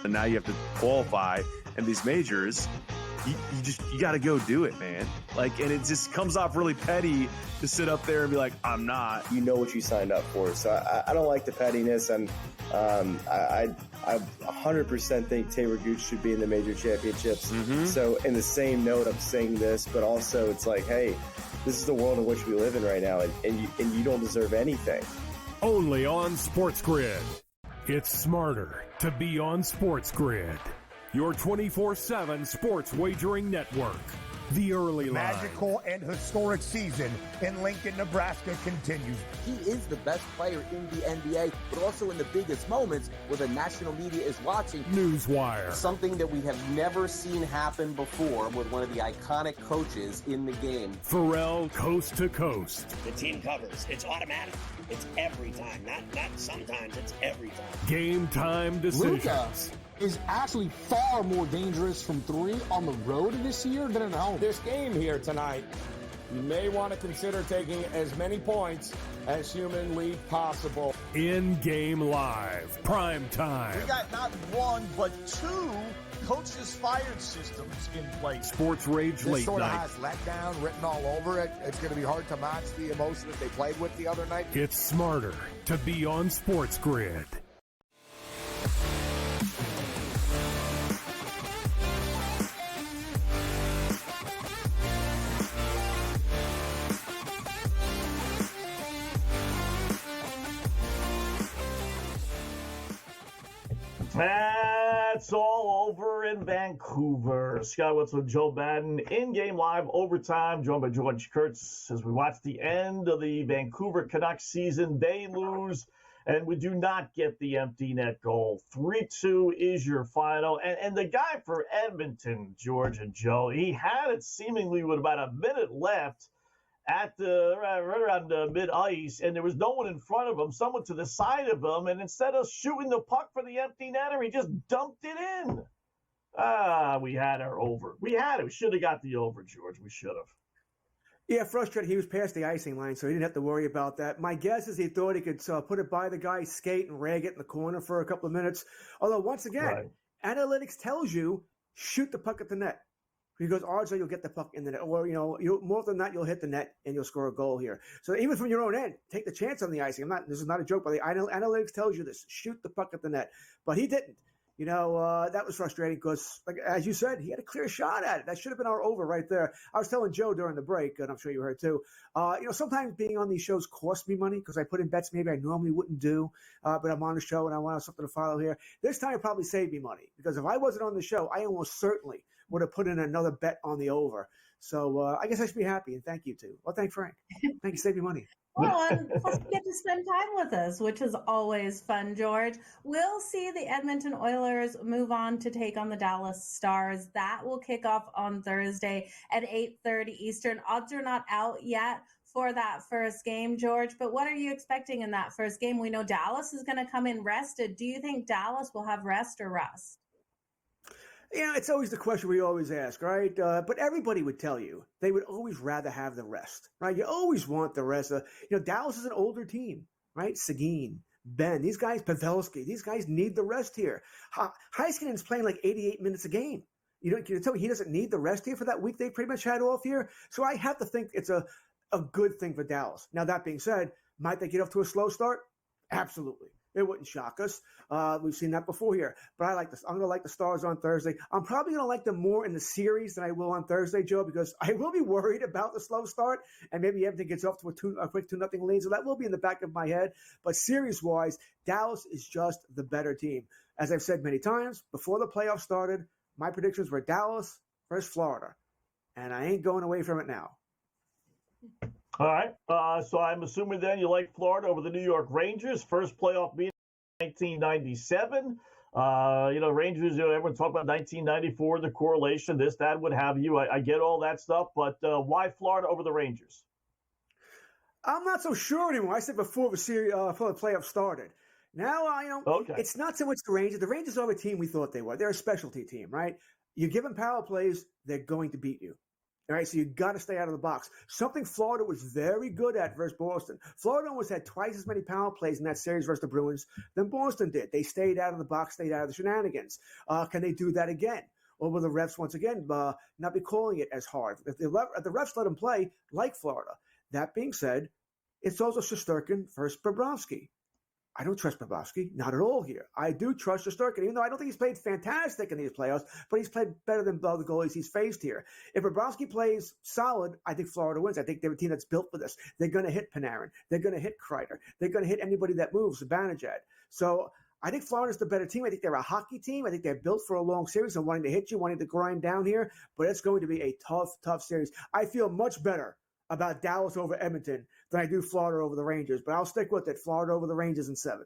And now you have to qualify, and these majors, you got to go do it, man. And it just comes off really petty to sit up there and be like, I'm not. You know what you signed up for. So I don't like the pettiness, and I 100% think Taylor Gooch should be in the major championships. Mm-hmm. So in the same note, I'm saying this, but also it's like, hey, this is the world in which we live in right now, and you don't deserve anything. Only on SportsGrid. It's smarter to be on SportsGrid. Your 24/7 sports wagering network. The early line. Magical and historic season in Lincoln, Nebraska continues. He is the best player in the NBA, but also in the biggest moments where the national media is watching. Newswire. Something that we have never seen happen before with one of the iconic coaches in the game. Pharrell coast to coast. The team covers. It's automatic. It's every time. Not sometimes. It's every time. Game time decisions. Luka is actually far more dangerous from 3 on the road this year than at home. This game here tonight, you may want to consider taking as many points as humanly possible. InGame Live. Prime time. We got not 1, but 2 coaches fired systems in place. Sports Rage This Late sort of Night. has letdown written all over it. It's going to be hard to match the emotion that they played with the other night. It's smarter to be on SportsGrid. That's all over in Vancouver. Scott Wetzel, Joe Madden, InGame Live overtime, joined by George Kurtz as we watch the end of the Vancouver Canucks season. They lose and we do not get the empty net goal. 3-2 is your final. And the guy for Edmonton, George and Joe, he had it seemingly with about a minute left at the right around the mid-ice, and there was no one in front of him, someone to the side of him, and instead of shooting the puck for the empty netter, he just dumped it in. We had our over. We had it. We should have got the over, George. We should have. Yeah, frustrated. He was past the icing line, so he didn't have to worry about that. My guess is he thought he could put it by the guy's skate and rag it in the corner for a couple of minutes. Although, once again, analytics tells you, shoot the puck at the net. Because odds are you'll get the puck in the net. Or, more than that, you'll hit the net and you'll score a goal here. So even from your own end, take the chance on the icing. This is not a joke, but the analytics tells you this. Shoot the puck at the net. But he didn't. That was frustrating because, like, as you said, he had a clear shot at it. That should have been our over right there. I was telling Joe during the break, and I'm sure you heard too, sometimes being on these shows costs me money because I put in bets maybe I normally wouldn't do, but I'm on the show and I want something to follow here. This time it probably saved me money because if I wasn't on the show, I almost certainly would have put in another bet on the over. So I guess I should be happy, and thank you, too. Well, thank Frank. Thank you, saved me money. Well, and plus you get to spend time with us, which is always fun, George. We'll see the Edmonton Oilers move on to take on the Dallas Stars. That will kick off on Thursday at 8:30 Eastern. Odds are not out yet for that first game, George, but what are you expecting in that first game? We know Dallas is going to come in rested. Do you think Dallas will have rest or rust? It's always the question we always ask, right? But everybody would tell you they would always rather have the rest, right? You always want the rest. Dallas is an older team, right? Seguin, Ben, these guys, Pavelski, these guys need the rest here. Heiskanen's playing like 88 minutes a game. Can you tell me he doesn't need the rest here for that week they pretty much had off here? So I have to think it's a good thing for Dallas. Now, that being said, might they get off to a slow start? Absolutely. It wouldn't shock us. We've seen that before here. But I'm going to like the Stars on Thursday. I'm probably going to like them more in the series than I will on Thursday, Joe, because I will be worried about the slow start, and maybe everything gets off to a quick 2-0 lead. So that will be in the back of my head. But series-wise, Dallas is just the better team. As I've said many times, before the playoffs started, my predictions were Dallas versus Florida. And I ain't going away from it now. All right. So I'm assuming then you like Florida over the New York Rangers. First playoff meeting in 1997. Rangers, everyone talk about 1994, the correlation, this, that, what have you. I get all that stuff, but why Florida over the Rangers? I'm not so sure anymore. I said before before the playoffs started. Now, It's not so much the Rangers. The Rangers are a team we thought they were. They're a specialty team, right? You give them power plays, they're going to beat you. All right, so you got to stay out of the box. Something Florida was very good at versus Boston. Florida almost had twice as many power plays in that series versus the Bruins than Boston did. They stayed out of the box, stayed out of the shenanigans. Can they do that again? Or will the refs once again not be calling it as hard? If the refs let them play like Florida. That being said, it's also Shesterkin versus Bobrovsky. I don't trust Bobrovsky, not at all here. I do trust Shesterkin, even though I don't think he's played fantastic in these playoffs, but he's played better than the goalies he's faced here. If Bobrovsky plays solid, I think Florida wins. I think they're a team that's built for this. They're going to hit Panarin. They're going to hit Kreider. They're going to hit anybody that moves, Zibanejad. So I think Florida's the better team. I think they're a hockey team. I think they're built for a long series and wanting to hit you, wanting to grind down here, but it's going to be a tough series. I feel much better about Dallas over Edmonton than I do Florida over the Rangers, but I'll stick with it. Florida over the Rangers in 7.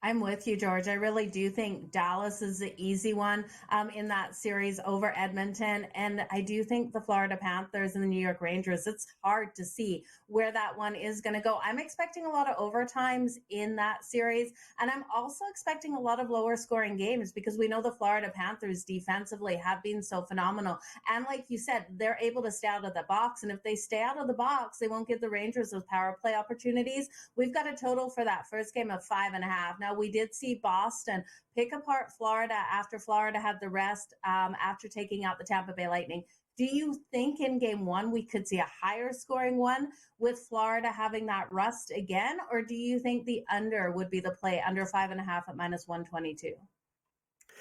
I'm with you, George. I really do think Dallas is the easy one in that series over Edmonton. And I do think the Florida Panthers and the New York Rangers, it's hard to see where that one is going to go. I'm expecting a lot of overtimes in that series. And I'm also expecting a lot of lower scoring games because we know the Florida Panthers defensively have been so phenomenal. And like you said, they're able to stay out of the box. And if they stay out of the box, they won't give the Rangers those power play opportunities. We've got a total for that first game of 5.5. Now, we did see Boston pick apart Florida after Florida had the rest after taking out the Tampa Bay Lightning. Do you think in game one we could see a higher scoring one with Florida having that rust again? Or do you think the under would be the play, under 5.5 at -122?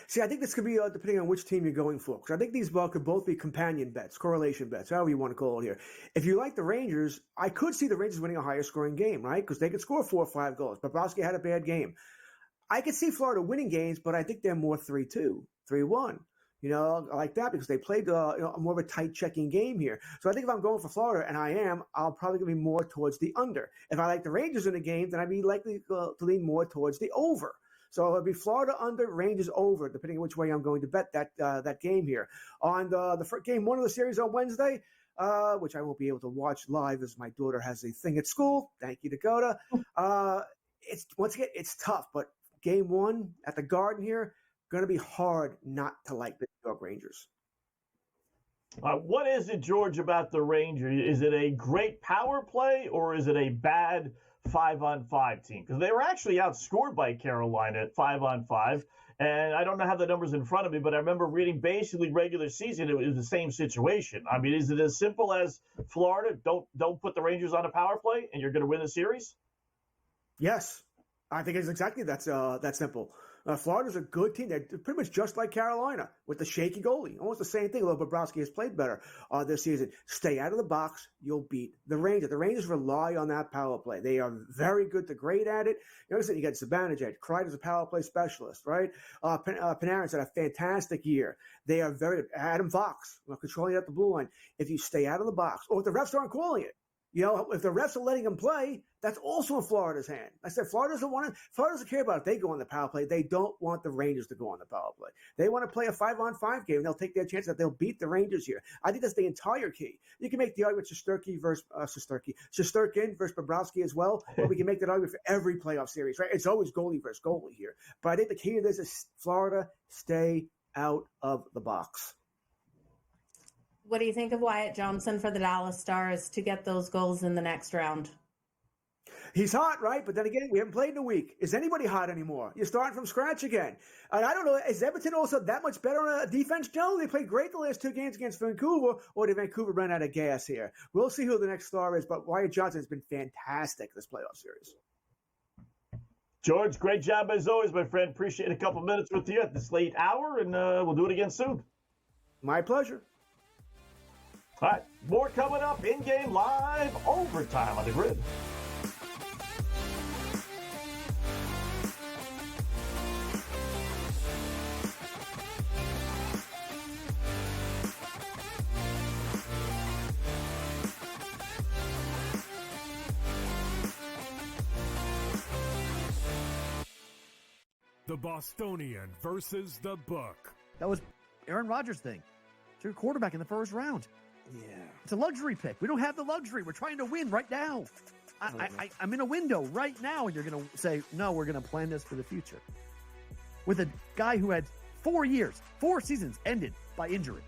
See, I think this could be depending on which team you're going for. Because I think these could both be companion bets, correlation bets, however you want to call it here. If you like the Rangers, I could see the Rangers winning a higher scoring game, right? Because they could score 4 or 5 goals. Bobrovsky had a bad game. I could see Florida winning games, but I think they're more 3-2, 3-1. like that because they played more of a tight checking game here. So I think if I'm going for Florida, and I am, I'll probably be more towards the under. If I like the Rangers in the game, then I'd be likely to lean more towards the over. So it'll be Florida under, Rangers over, depending on which way I'm going to bet that game here. On the first game one of the series on Wednesday, which I won't be able to watch live as my daughter has a thing at school. Thank you, Dakota. It's tough, but game one at the Garden here, going to be hard not to like the New York Rangers. What is it, George, about the Rangers? Is it a great power play or is it a bad 5-on-5 team? Because they were actually outscored by Carolina at 5-on-5. And I don't know how the numbers in front of me, but I remember reading basically regular season, it was the same situation. I mean, is it as simple as Florida, don't put the Rangers on a power play and you're going to win the series? Yes, I think it's exactly that simple. Florida's a good team. They're pretty much just like Carolina with the shaky goalie. Almost the same thing, although Bobrovsky has played better this season. Stay out of the box, you'll beat the Rangers. The Rangers rely on that power play. They are very good to great at it. You know, you got Zibanejad, Kreider's a power play specialist, right? Panarin's had a fantastic year. They are very – Adam Fox, controlling out the blue line. If you stay out of the box, or if the refs aren't calling it, if the refs are letting them play, that's also in Florida's hand. I said Florida doesn't care about if they go on the power play. They don't want the Rangers to go on the power play. They want to play a 5-on-5 game, and they'll take their chance that they'll beat the Rangers here. I think that's the entire key. You can make the argument Shesterkin versus Bobrovsky as well, but we can make that argument for every playoff series, right? It's always goalie versus goalie here. But I think the key to this is Florida, stay out of the box. What do you think of Wyatt Johnson for the Dallas Stars to get those goals in the next round? He's hot, right? But then again, we haven't played in a week. Is anybody hot anymore? You're starting from scratch again. And I don't know, is Edmonton also that much better on defense, Joe? They played great the last two games against Vancouver, or did Vancouver run out of gas here? We'll see who the next star is, but Wyatt Johnson has been fantastic this playoff series. George, great job as always, my friend. Appreciate a couple minutes with you at this late hour, and we'll do it again soon. My pleasure. All right, more coming up. In-game live, overtime on the grid. The Bostonian versus the Book. That was Aaron Rodgers' thing. It's your quarterback in the first round. Yeah. It's a luxury pick. We don't have the luxury. We're trying to win right now. I'm in a window right now, and you're going to say, no, we're going to plan this for the future. With a guy who had 4 seasons ended by injury.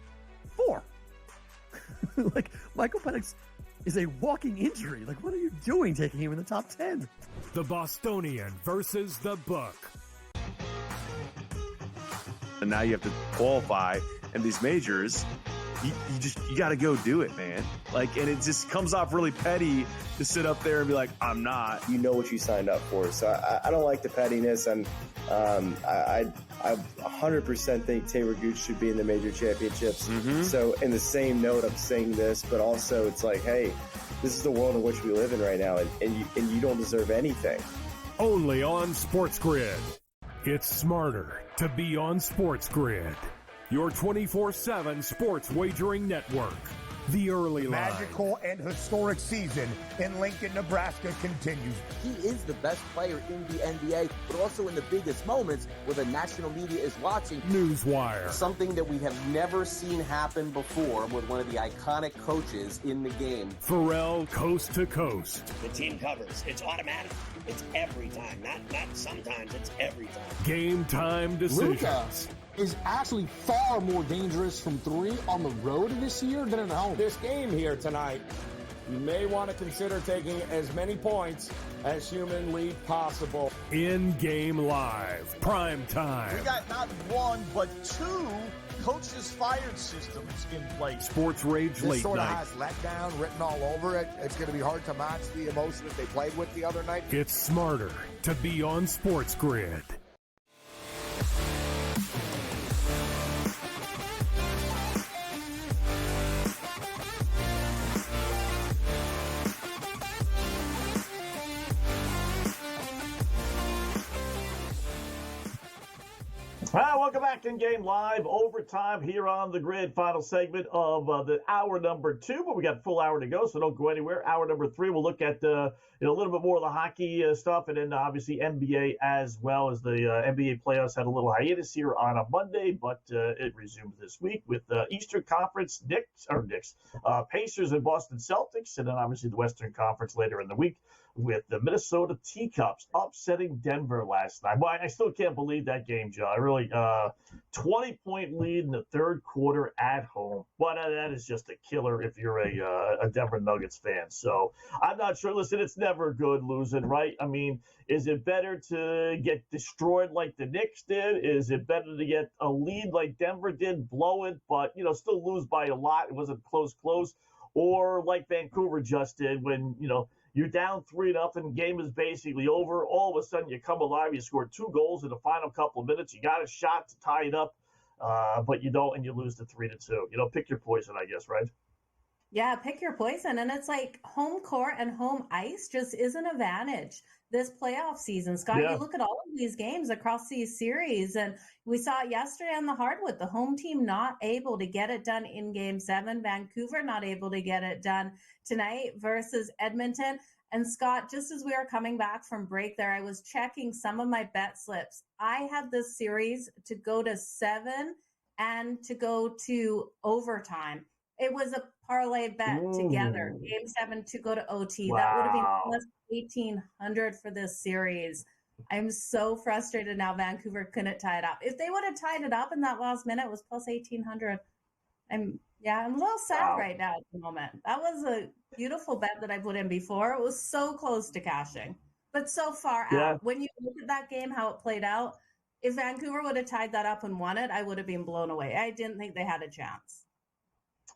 4. Like, Michael Penix is a walking injury. Like, what are you doing taking him in the top 10? The Bostonian versus the Book. And now you have to qualify, and these majors, you got to go do it, man. Like, and it just comes off really petty to sit up there and be like, I'm not. You know what you signed up for. So I don't like the pettiness, and I 100% think Taylor Gooch should be in the major championships. Mm-hmm. So in the same note, I'm saying this, but also it's like, hey, this is the world in which we live in right now, and you don't deserve anything. Only on SportsGrid. It's smarter to be on SportsGrid. Your 24/7 sports wagering network. The early line. Magical and historic season in Lincoln, Nebraska continues. He is the best player in the NBA, but also in the biggest moments where the national media is watching. Newswire. Something that we have never seen happen before with one of the iconic coaches in the game. Pharrell coast to coast. The team covers. It's automatic. It's every time. Not sometimes. It's every time. Game time decisions. Luka is actually far more dangerous from 3 on the road this year than at home. This game here tonight, you may want to consider taking as many points as humanly possible. In-game live. Prime time. We got not one, but 2 coaches fired systems in place. Sports Rage This late sort of night. has letdown written all over it. It's going to be hard to match the emotion that they played with the other night. It's smarter to be on SportsGrid. Welcome back in Game Live, overtime here on the grid. Final segment of the hour number 2, but we got a full hour to go, so don't go anywhere. Hour number 3, we'll look at a little bit more of the hockey stuff, and then obviously NBA as well, as the NBA playoffs had a little hiatus here on a Monday, but it resumed this week with Eastern Conference Pacers and Boston Celtics, and then obviously the Western Conference later in the week with the Minnesota Teacups upsetting Denver last night. Well, I still can't believe that game, Joe. I really 20-point lead in the third quarter at home. But that is just a killer if you're a Denver Nuggets fan. So I'm not sure. Listen, it's never good losing, right? I mean, is it better to get destroyed like the Knicks did? Is it better to get a lead like Denver did, blow it, but, still lose by a lot? It wasn't close. Or like Vancouver just did when, you're down 3-0, game is basically over. All of a sudden, you come alive. You score 2 goals in the final couple of minutes. You got a shot to tie it up, but you don't, and you lose to 3-2. Pick your poison, I guess, right? Yeah, pick your poison. And it's like home court and home ice just is an advantage this playoff season. Scott, You look at all of these games across these series, and we saw it yesterday on the hardwood. The home team not able to get it done in Game 7. Vancouver not able to get it done tonight versus Edmonton. And Scott, just as we are coming back from break there, I was checking some of my bet slips. I had this series to go to 7 and to go to overtime. It was a parlay bet together. Game 7 to go to OT. Wow. That would have been plus 1,800 for this series. I'm so frustrated now Vancouver couldn't tie it up. If they would have tied it up in that last minute, it was plus 1,800. I'm a little sad right now at the moment. That was a beautiful bet that I put in before. It was so close to cashing, but so far out. When you look at that game, how it played out, if Vancouver would have tied that up and won it, I would have been blown away. I didn't think they had a chance.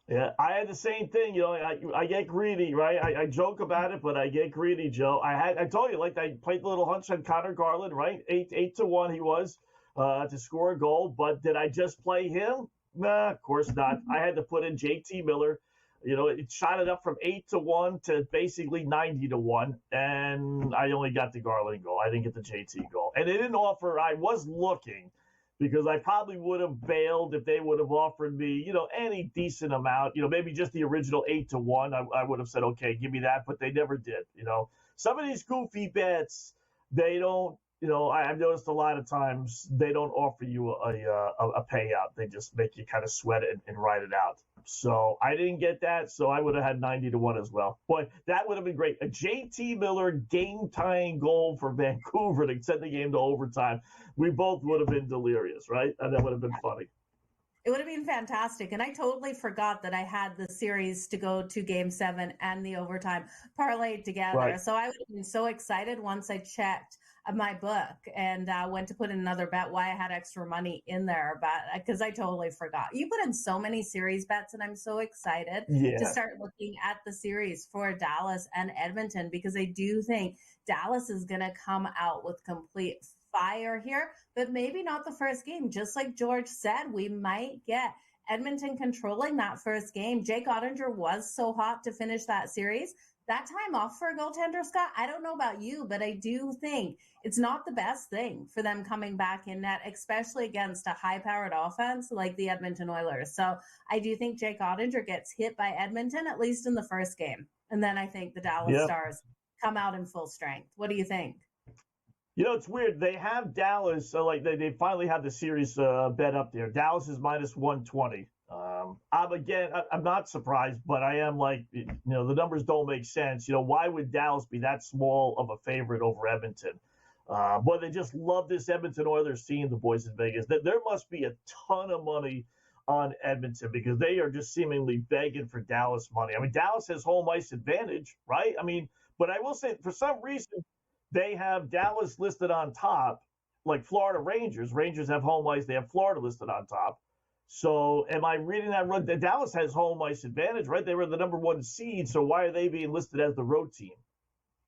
Yeah, I had the same thing. I get greedy, right? I joke about it, but I get greedy, Joe. I told you, I played the little hunch on Connor Garland, right? 8-1 he was to score a goal. But did I just play him? Nah, of course not. I had to put in JT Miller. It shot it up from 8-1 to basically 90-1, and I only got the Garland goal. I didn't get the JT goal, and they didn't offer. I was looking, because I probably would have bailed if they would have offered me, any decent amount, maybe just the original 8-1. I would have said, okay, give me that, but they never did. Some of these goofy bets, they don't. I've noticed a lot of times they don't offer you a payout. They just make you kind of sweat it and ride it out. So I didn't get that, so I would have had 90-1 as well. Boy, that would have been great. A JT Miller game-tying goal for Vancouver to send the game to overtime. We both would have been delirious, right? And that would have been funny. It would have been fantastic. And I totally forgot that I had the series to go to Game 7 and the overtime parlayed together. Right. So I would have been so excited once I checked my book and went to put in another bet, why I had extra money in there, but because I totally forgot. You put in so many series bets, and I'm so excited to start looking at the series for Dallas and Edmonton, because I do think Dallas is going to come out with complete fire here, but maybe not the first game. Just like George said, we might get Edmonton controlling that first game. Jake Ottinger was so hot to finish that series. That time off for a goaltender, Scott, I don't know about you, but I do think it's not the best thing for them coming back in net, especially against a high-powered offense like the Edmonton Oilers. So I do think Jake Ottinger gets hit by Edmonton, at least in the first game. And then I think the Dallas Stars come out in full strength. What do you think? It's weird. They have Dallas, they finally have the series bet up there. Dallas is minus 120. I'm not surprised, but I am the numbers don't make sense. Why would Dallas be that small of a favorite over Edmonton? Boy, they just love this Edmonton Oilers team, the boys in Vegas. There must be a ton of money on Edmonton because they are just seemingly begging for Dallas money. I mean, Dallas has home ice advantage, right? I mean, but I will say for some reason they have Dallas listed on top, like Florida Rangers. Rangers have home ice. They have Florida listed on top. So am I reading that right? Dallas has home ice advantage, right? They were the number 1 seed. So why are they being listed as the road team?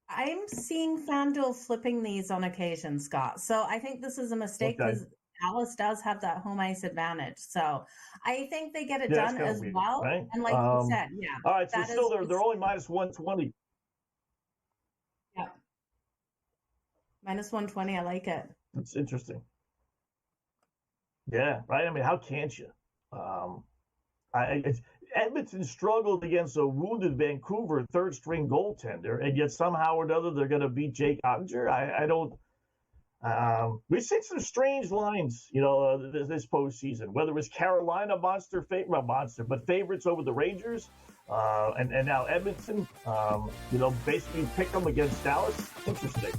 I'm seeing FanDuel flipping these on occasion, Scott. So I think this is a mistake because Dallas does have that home ice advantage. So I think they get it done as well. Right? And like you said, All right, so still they're only minus 120. Yeah. Minus 120, I like it. That's interesting. Yeah, right. I mean, how can't you? Edmonton struggled against a wounded Vancouver third-string goaltender, and yet somehow or another they're going to beat Jake Ottinger. I don't. We've seen some strange lines, this postseason. Whether it was Carolina favorites over the Rangers, and now Edmonton, basically pick them against Dallas. Interesting.